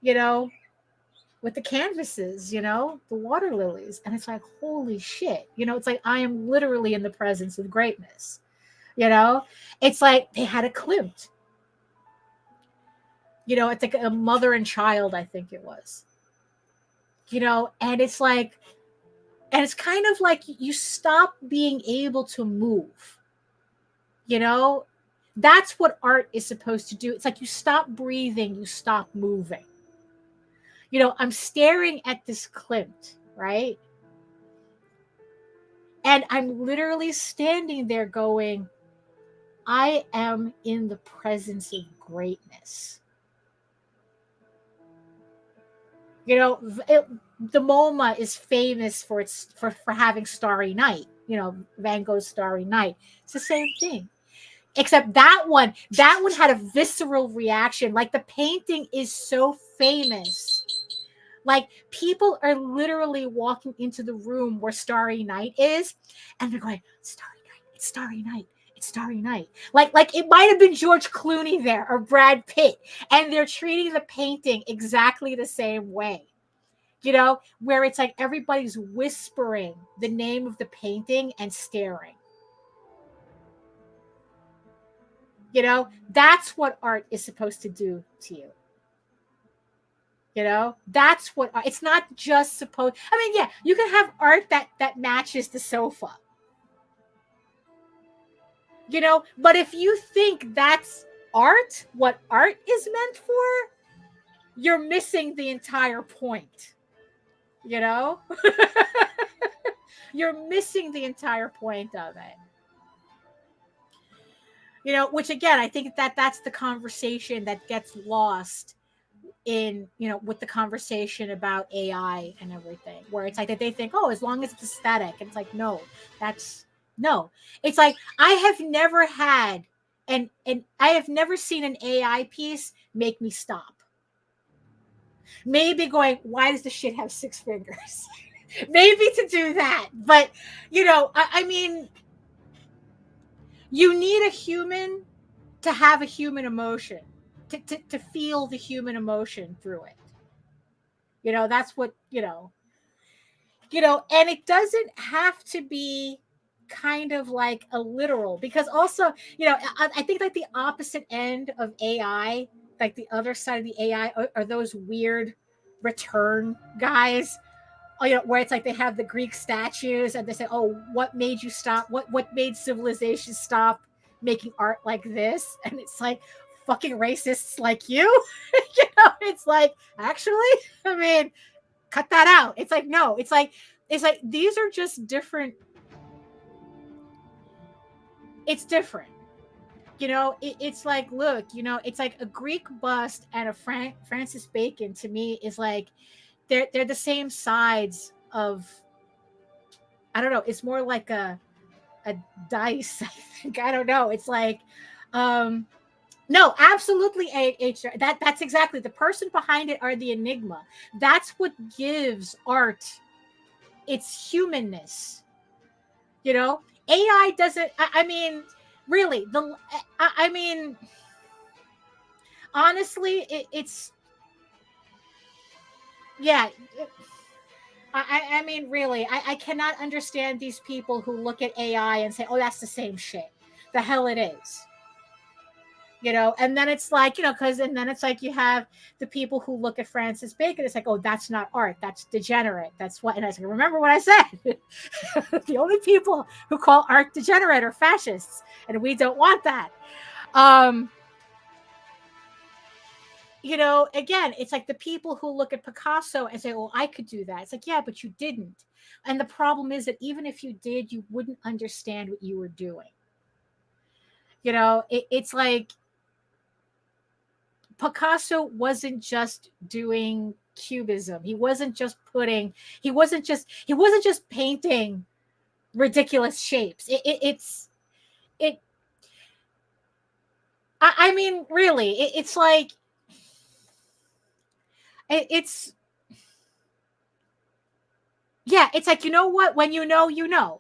with the canvases, the water lilies. And it's like, holy shit, it's like, I am literally in the presence of greatness. It's like they had a Klimt. It's like a mother and child, I think it was. And it's like, and it's kind of like you stop being able to move. That's what art is supposed to do. It's like you stop breathing, you stop moving. I'm staring at this Klimt, right? And I'm literally standing there going, I am in the presence of greatness. The MoMA is famous for having Starry Night, Van Gogh's Starry Night. It's the same thing. Except that one had a visceral reaction. Like the painting is so famous. Like people are literally walking into the room where Starry Night is, and they're going, Starry Night, it's Starry Night. It's Starry Night. Like it might have been George Clooney there or Brad Pitt, and they're treating the painting exactly the same way. Where it's like everybody's whispering the name of the painting and staring. That's what art is supposed to do to you. That's what it's not just supposed. I mean, yeah, you can have art that matches the sofa. But if you think that's art, what art is meant for, you're missing the entire point. You're missing the entire point of it. Which again, I think that's the conversation that gets lost in, with the conversation about AI and everything, where it's like that they think, oh, as long as it's aesthetic. And it's like, no, no. It's like, I have never had, and I have never seen an AI piece make me stop. Maybe going, why does the shit have 6 fingers? Maybe to do that. But, I mean, you need a human to have a human emotion, to feel the human emotion through it. That's what, and it doesn't have to be kind of like a literal, because also, I think like the opposite end of AI, like the other side of the AI are those weird return guys, where it's like they have the Greek statues and they say, oh, what made you stop? What made civilization stop making art like this? And it's like, fucking racists like you. It's like, actually, I mean, cut that out. It's like, no, it's like these are just different. It's different. It's like, look, it's like a Greek bust and a Francis Bacon to me is like, they're the same sides of, I don't know, it's more like a dice, I think. I don't know. It's like, No, absolutely. That's exactly the person behind it are the enigma. That's what gives art its humanness. You know, AI doesn't. I mean, really, I mean, honestly, it's yeah. I mean, really, I cannot understand these people who look at AI and say, "Oh, that's the same shit." The hell it is. You know, and then it's like, you know, because and then it's like you have the people who look at Francis Bacon, it's like, oh, that's not art, that's degenerate, that's what. And I was like, remember what I said. The only people who call art degenerate are fascists, and we don't want that. um you know, again, it's like the people who look at Picasso and say, oh, I could do that. It's like, yeah, but you didn't. And the problem is that even if you did, you wouldn't understand what you were doing. You know, it's like Picasso wasn't just doing cubism. He wasn't just painting ridiculous shapes. It I mean, really, it's like it's yeah, it's like, you know what, when you know, you know.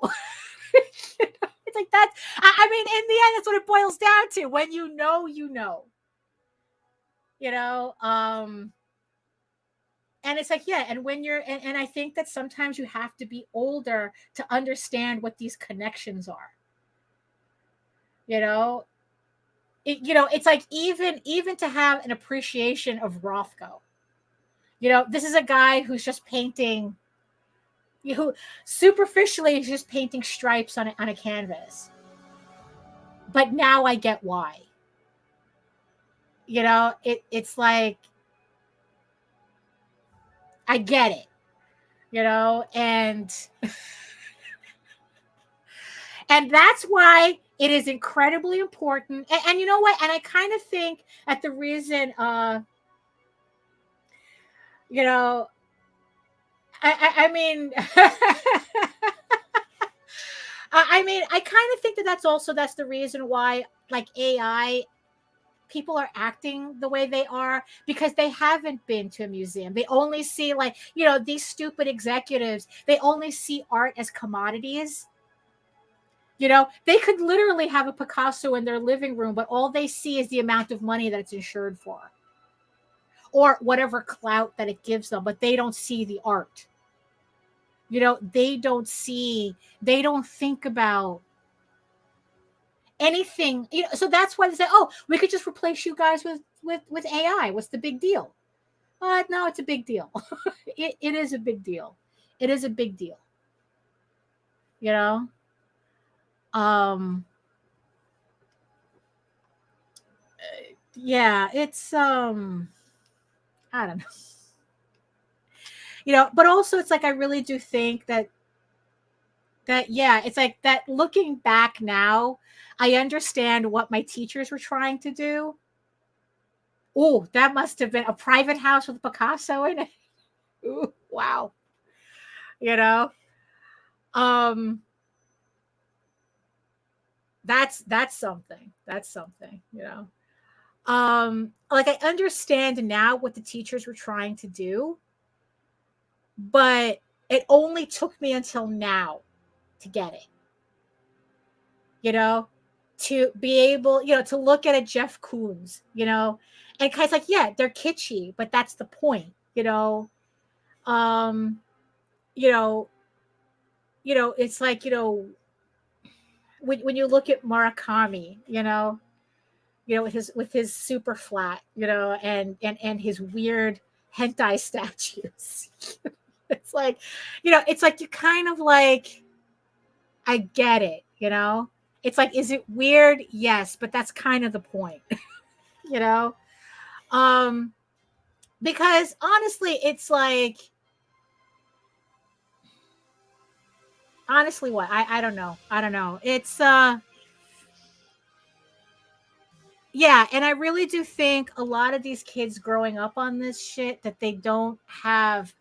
It's like that. I mean, in the end, that's what it boils down to. When you know, you know. You know, and it's like, yeah, and when you're and I think that sometimes you have to be older to understand what these connections are. You know, you know, it's like even to have an appreciation of Rothko. You know, this is a guy who's just painting, who superficially is just painting stripes on a canvas. But now I get why. You know, it's like I get it. You know, and and that's why it is incredibly important. And you know what? And I kind of think that the reason, you know, I mean, I mean, I kind of think that that's the reason why, like, AI people are acting the way they are, because they haven't been to a museum. They only see, like, you know, these stupid executives, they only see art as commodities. You know, they could literally have a Picasso in their living room, but all they see is the amount of money that it's insured for, or whatever clout that it gives them, but they don't see the art. You know, they don't think about anything. You know, so that's why they say, oh, we could just replace you guys with AI. What's the big deal? No, it's a big deal. It is a big deal. It is a big deal. You know? Yeah, it's I don't know. You know, but also it's like, I really do think that yeah, it's like that, looking back now, I understand what my teachers were trying to do. Oh, that must have been a private house with Picasso in it. Ooh, wow. You know, um, that's something. That's something. You know, like, I understand now what the teachers were trying to do, but it only took me until now to get it. You know, to be able, you know, to look at a Jeff Koons, you know, and kind of like, yeah, they're kitschy, but that's the point. You know, um, you know, it's like, you know, when you look at Murakami, you know, with his super flat, you know, and his weird hentai statues. It's like, you know, it's like, you kind of like, I get it, you know. It's like, is it weird? Yes, but that's kind of the point. You know. Because honestly, it's like, honestly, what, I don't know. I don't know. It's yeah, and I really do think a lot of these kids growing up on this shit, that they don't have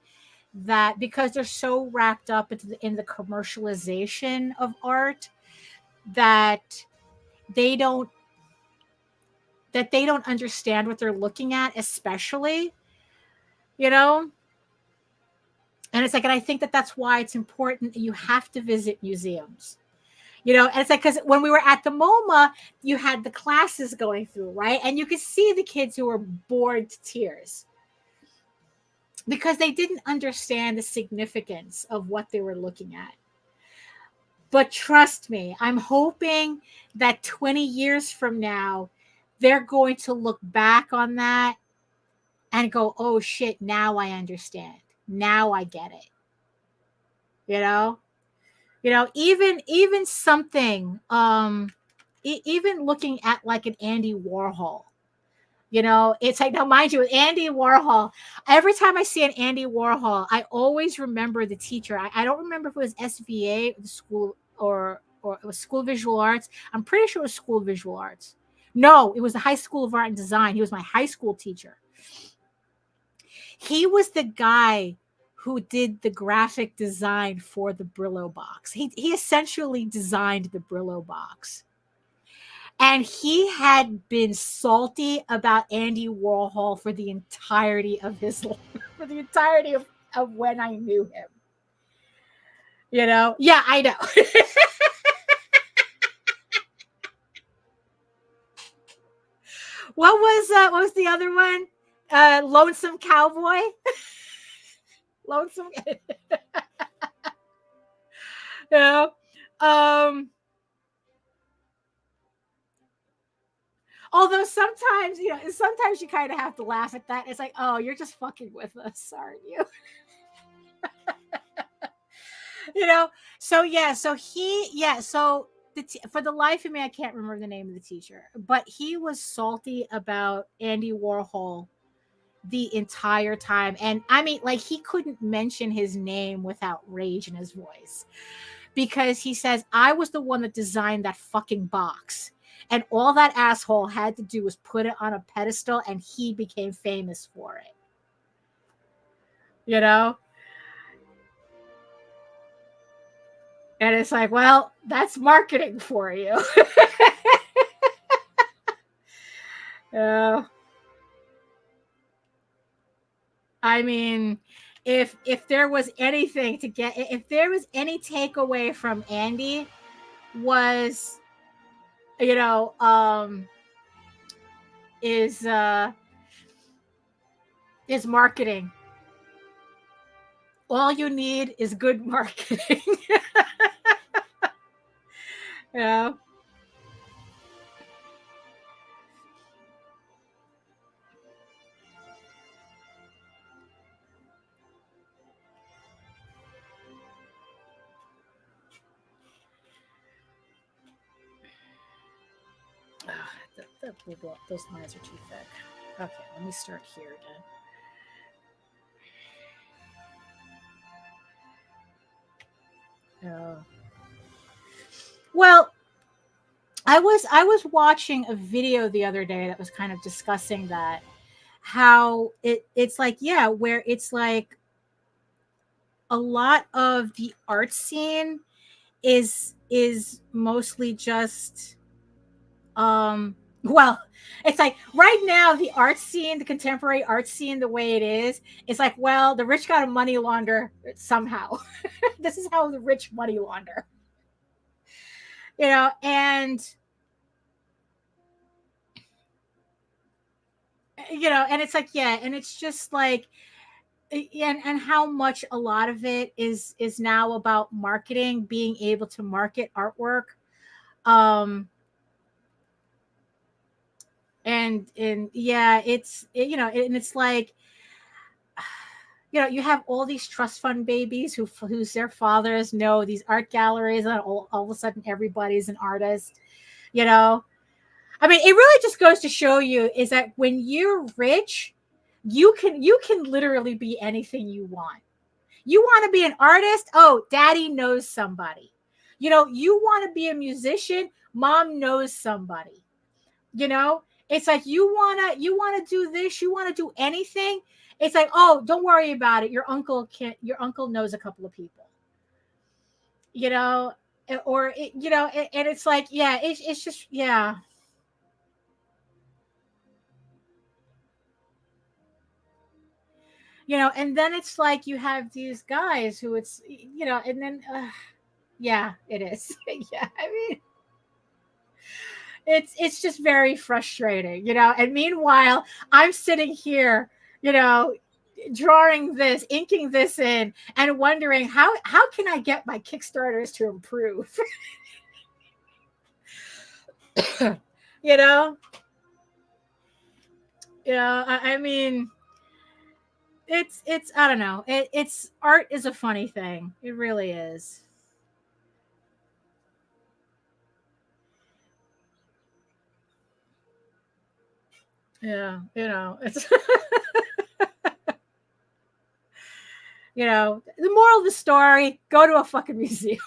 that, because they're so wrapped up in the commercialization of art, that they don't that they don't understand what they're looking at, especially, you know. And it's like, and I think that that's why it's important that you have to visit museums, you know. And it's like, because when we were at the MoMA, you had the classes going through, right? And you could see the kids who were bored to tears because they didn't understand the significance of what they were looking at. But trust me, I'm hoping that 20 years from now, they're going to look back on that and go, oh shit, now I understand. Now I get it. You know, even something, even looking at like an Andy Warhol, you know, it's like, now mind you, with Andy Warhol, every time I see an Andy Warhol, I always remember the teacher. I don't remember if it was SVA, the school, or it was School of Visual Arts. I'm pretty sure it was School of Visual Arts. No, it was the High School of Art and Design. He was my high school teacher. He was the guy who did the graphic design for the Brillo box. He essentially designed the Brillo box. And he had been salty about Andy Warhol for the entirety of his life, for the entirety of when I knew him. You know? Yeah, I know. What was the other one? Lonesome Cowboy. Lonesome. You know? Although sometimes, you know, sometimes you kind of have to laugh at that. It's like, oh, you're just fucking with us, aren't you? You know? So yeah, so for the life of me, I can't remember the name of the teacher, but he was salty about Andy Warhol the entire time. And I mean, like, he couldn't mention his name without rage in his voice, because he says, I was the one that designed that fucking box. And all that asshole had to do was put it on a pedestal and he became famous for it. You know? And it's like, well, that's marketing for you. I mean, if there was anything to get, if there was any takeaway from Andy, was, you know, is marketing. All you need is good marketing. Yeah. Those lines are too thick. Okay, let me start here again. Well, I was watching a video the other day that was kind of discussing that, how it's like, yeah, where it's like a lot of the art scene is mostly just well, it's like right now the art scene, the contemporary art scene, the way it is, it's like, well, the rich got to money launder somehow. This is how the rich money launder. You know, and you know, and it's like, yeah, and it's just like, and how much a lot of it is now about marketing, being able to market artwork. And yeah, you know, and it's like, you know, you have all these trust fund babies whose their fathers know these art galleries, and all of a sudden everybody's an artist, you know. I mean, it really just goes to show you is that when you're rich, you can literally be anything you want. You want to be an artist? Oh, daddy knows somebody. You know, you want to be a musician? Mom knows somebody. You know, it's like you want to do this, you want to do anything. It's like, oh, don't worry about it. Your uncle knows a couple of people. You know, or you know, and it's like, yeah, it's just, yeah. and then it's like you have these guys who it's, and then, yeah, it is. Yeah, I mean, it's just very frustrating, and meanwhile, I'm sitting here, drawing this, inking this in, and wondering how can I get my Kickstarters to improve? you know I mean, it's I don't know, it's art is a funny thing. It really is. Yeah, it's the moral of the story: go to a fucking museum.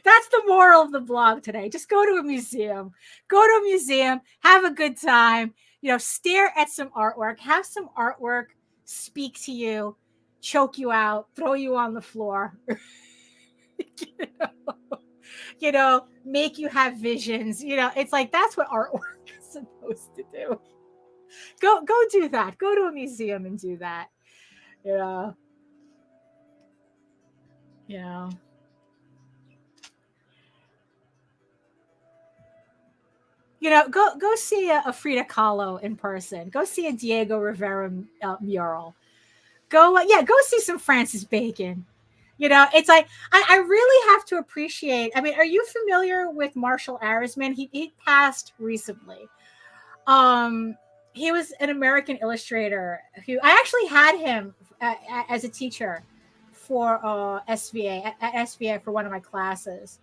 That's the moral of the blog today. Just go to a museum. Go to a museum, have a good time, stare at some artwork, have some artwork speak to you, choke you out, throw you on the floor. Make you have visions. It's like that's what artwork is supposed to do. Go do that. Go to a museum and do that. Yeah. Go see a Frida Kahlo in person. Go see a Diego Rivera mural. Go see some Francis Bacon. It's like I really have to appreciate. I mean, are you familiar with Marshall Arisman? He passed recently. He was an American illustrator who I actually had him as a teacher for SVA at SVA for one of my classes.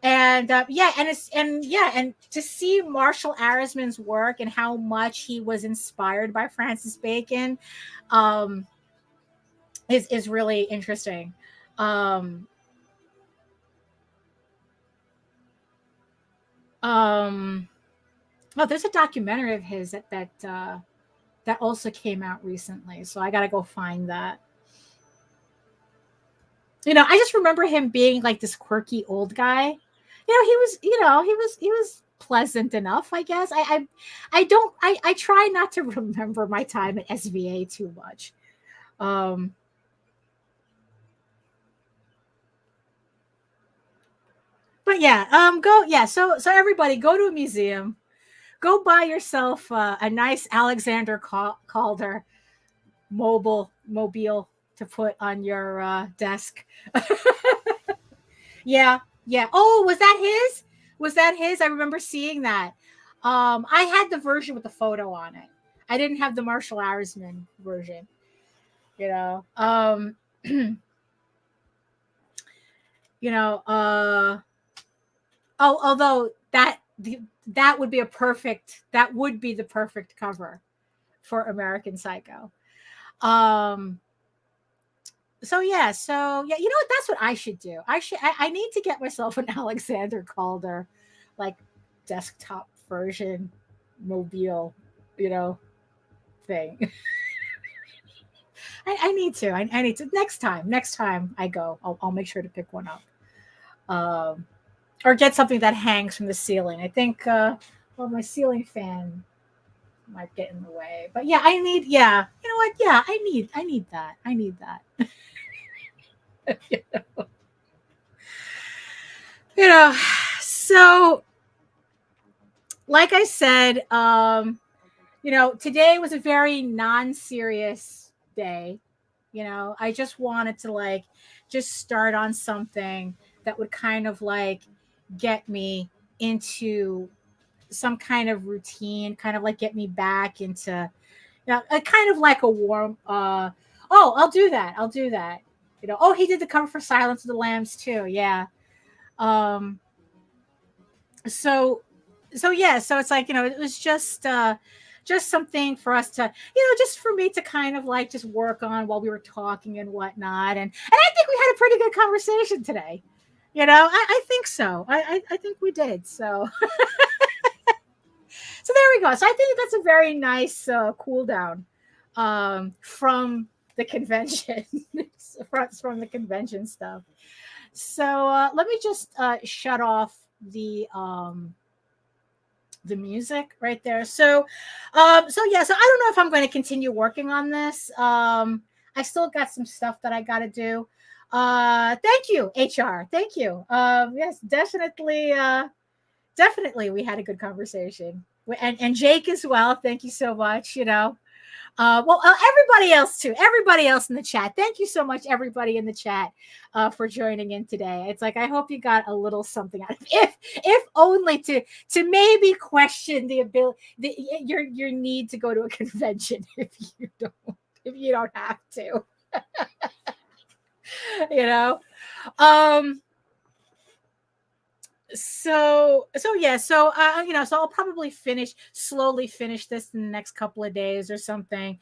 And and to see Marshall Arisman's work and how much he was inspired by Francis Bacon is really interesting. Oh, there's a documentary of his that also came out recently, so I gotta go find that. I just remember him being like this quirky old guy. He was pleasant enough, I guess. I try not to remember my time at SVA too much. But yeah, so everybody go to a museum, go buy yourself a nice Alexander Calder mobile to put on your desk. Yeah. Oh, was that his? I remember seeing that. I had the version with the photo on it. I didn't have the Marshall Arisman version. Although that would be the perfect cover for American Psycho. So that's what I should do. I need to get myself an Alexander Calder, like, desktop version mobile, thing. I need to. I need to next time I go. I'll make sure to pick one up, or get something that hangs from the ceiling. I think my ceiling fan might get in the way. But yeah, I need. Yeah, you know what? Yeah, I need that. I need that. So like I said, today was a very non-serious day. I just wanted to just start on something that would kind of get me into some kind of routine, kind of get me back into, a kind of like a warm, I'll do that. He did the cover for Silence of the Lambs too. Yeah. So it's like, it was just something for us to, just for me to kind of just work on while we were talking and whatnot. And I think we had a pretty good conversation today. I think so. I think we did. So, so there we go. So I think that's a very nice cool down from the convention, from the convention stuff. So let me just shut off the the music right there. So yeah, so I don't know if I'm going to continue working on this. I still got some stuff that I got to do. Thank you, HR. Thank you. Yes, definitely we had a good conversation. And Jake as well. Thank you so much, everybody else too. Everybody else in the chat. Thank you so much, everybody in the chat, for joining in today. It's like I hope you got a little something out of it, if only to maybe question the ability, your need to go to a convention if you don't have to. So I'll probably slowly finish this in the next couple of days or something.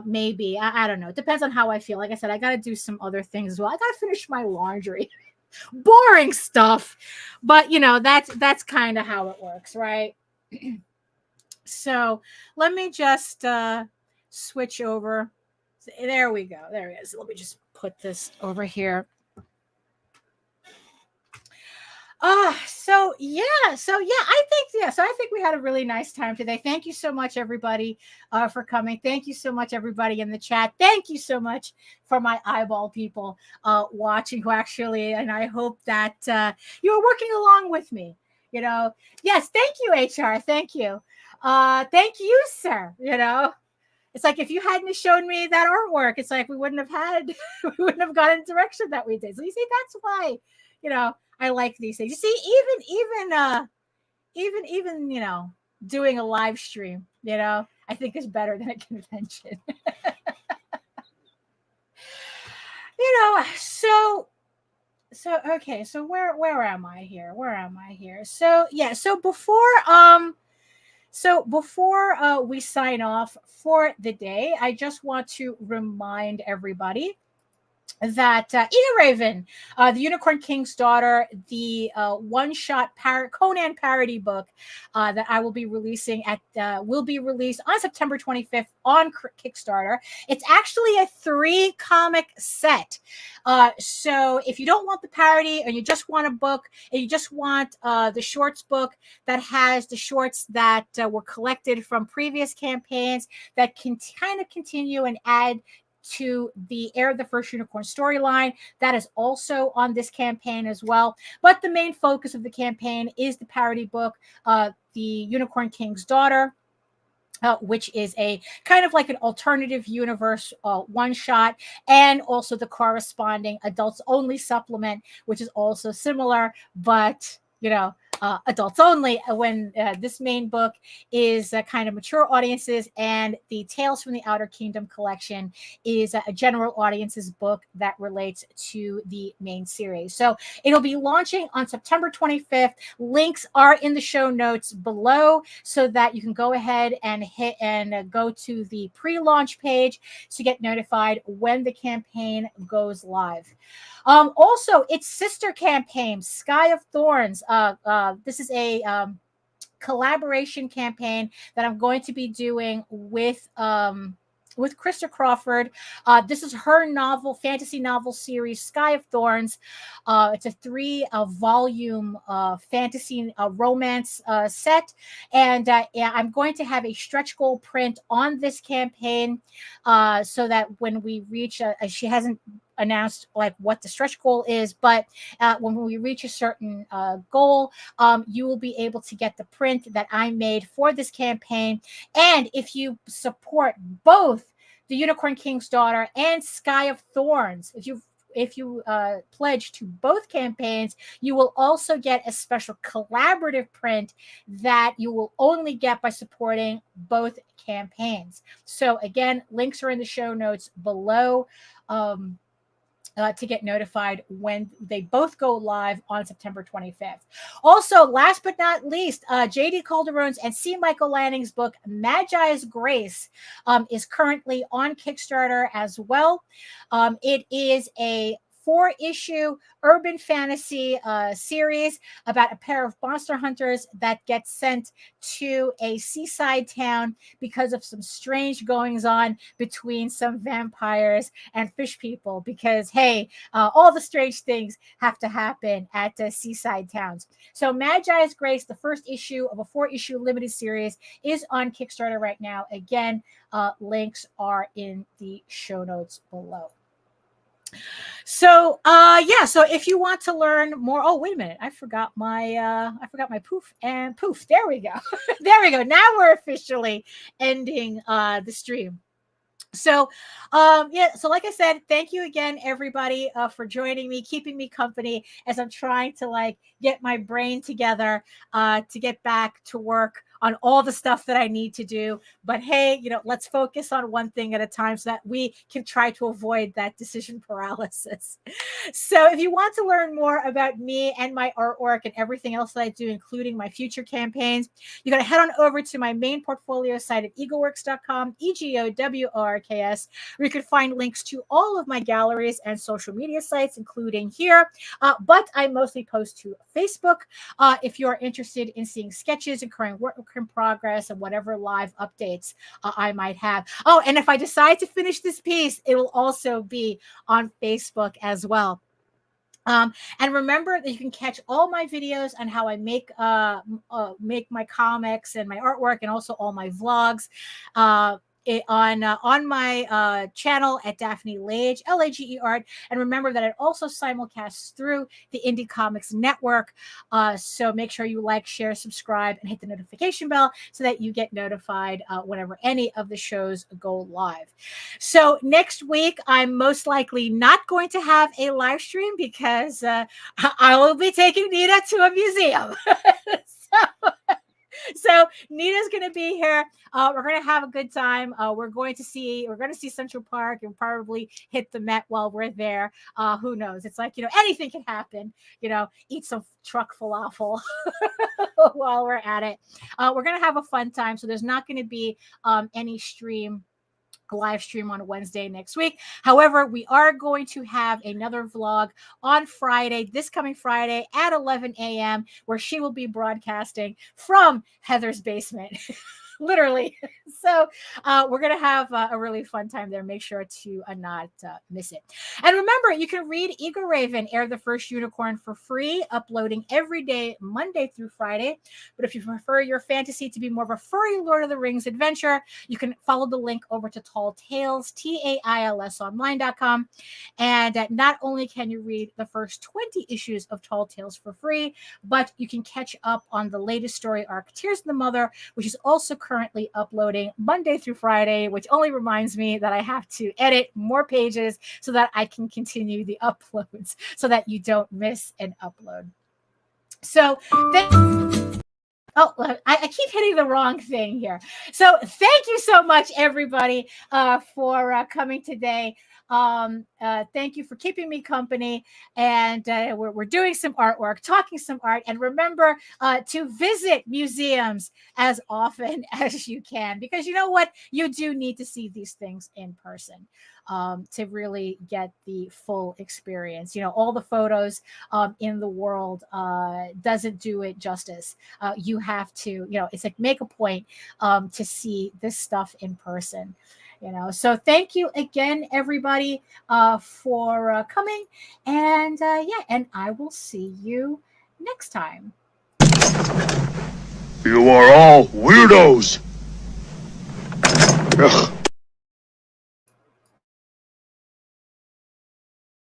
Maybe I don't know. It depends on how I feel. Like I said, I got to do some other things as well. I got to finish my laundry. Boring stuff, but that's kind of how it works, right? So let me just switch over. There we go. There it is. Let me just put this over here. So I think we had a really nice time today. Thank you so much, everybody, for coming. Thank you so much, everybody in the chat. Thank you so much for my eyeball people watching who actually, and I hope that you are working along with me. Yes, thank you, HR. Thank you. Thank you, sir. It's like if you hadn't shown me that artwork, it's like we wouldn't have gone in the direction that we did. So you see, that's why, I like these things. You see, even doing a live stream, I think is better than a convention. Okay, so where am I here? So yeah, so before we sign off for the day, I just want to remind everybody that Ina Raven, the Unicorn King's Daughter, the one-shot Conan parody book that I will be releasing will be released on September 25th on Kickstarter. It's actually a 3-comic set. So if you don't want the parody and you just want a book and you just want the shorts book that has the shorts that were collected from previous campaigns that can kind of continue and add to the Heir of the First Unicorn storyline, that is also on this campaign as well. But the main focus of the campaign is the parody book, The Unicorn King's Daughter, which is a kind of like an alternative universe one-shot, and also the corresponding adults only supplement, which is also similar, but adults only, when this main book is kind of mature audiences, and the Tales from the Outer Kingdom collection is a general audiences book that relates to the main series. So it'll be launching on September 25th. Links are in the show notes below so that you can go ahead and go to the pre-launch page to get notified when the campaign goes live. Also, its sister campaign, Sky of Thorns. This is a collaboration campaign that I'm going to be doing with Krista Crawford. This is her fantasy novel series, Sky of Thorns. It's a 3-volume fantasy romance set. And I'm going to have a stretch goal print on this campaign so that when we reach, she hasn't announced like what the stretch goal is, but when we reach a certain goal, you will be able to get the print that I made for this campaign. And if you support both the Unicorn King's Daughter and Sky of Thorns, if you pledge to both campaigns, you will also get a special collaborative print that you will only get by supporting both campaigns. So again, links are in the show notes below to get notified when they both go live on September 25th. Also, last but not least, J.D. Calderon's and C. Michael Lanning's book, Magi's Grace, is currently on Kickstarter as well. It is a 4-issue urban fantasy series about a pair of monster hunters that get sent to a seaside town because of some strange goings on between some vampires and fish people, because hey, all the strange things have to happen at seaside towns. So Magi's Grace, the first issue of a 4-issue limited series, is on Kickstarter right now. Again, links are in the show notes below. So yeah, so if you want to learn more, oh wait a minute, I forgot my poof, and poof, there we go. There we go. Now we're officially ending the stream. So yeah, so like I said, thank you again, everybody, for joining me, keeping me company as I'm trying to like get my brain together to get back to work on all the stuff that I need to do. But hey, you know, let's focus on one thing at a time so that we can try to avoid that decision paralysis. So if you want to learn more about me and my artwork and everything else that I do, including my future campaigns, you got to head on over to my main portfolio site at egoworks.com, EGOWORKS, where you can find links to all of my galleries and social media sites, including here. But I mostly post to Facebook if you are interested in seeing sketches and current work in progress and whatever live updates I might have. Oh, and if I decide to finish this piece, it will also be on Facebook as well. And remember that you can catch all my videos on how I make my comics and my artwork, and also all my vlogs on my channel at Daphne Lage, Lage Art. And remember that it also simulcasts through the Indie Comics Network. So make sure you like, share, subscribe, and hit the notification bell so that you get notified whenever any of the shows go live. So next week, I'm most likely not going to have a live stream because I will be taking Nita to a museum. So Nita's going to be here. We're going to have a good time. We're going to see Central Park and probably hit the Met while we're there. Who knows? It's like, you know, anything can happen. You know, eat some truck falafel while we're at it. We're going to have a fun time. So there's not going to be any live stream on Wednesday next week. However, we are going to have another vlog on Friday, this coming Friday at 11 a.m., where she will be broadcasting from Heather's basement. Literally. So we're going to have a really fun time there. Make sure to not miss it. And remember, you can read Ego Raven, Air the First Unicorn, for free, uploading every day, Monday through Friday. But if you prefer your fantasy to be more of a furry Lord of the Rings adventure, you can follow the link over to Tall Tales, TAILSonline.com. And not only can you read the first 20 issues of Tall Tales for free, but you can catch up on the latest story arc, Tears of the Mother, which is also currently uploading Monday through Friday, which only reminds me that I have to edit more pages so that I can continue the uploads so that you don't miss an upload. So I keep hitting the wrong thing here. So thank you so much, everybody, for coming today. Thank you for keeping me company, and we're doing some artwork, talking some art, and remember to visit museums as often as you can, because you know what, you do need to see these things in person to really get the full experience. You know, all the photos in the world doesn't do it justice. You have to, you know, it's like make a point to see this stuff in person. You know, so thank you again, everybody, for coming. And yeah, and I will see you next time. You are all weirdos. Ugh.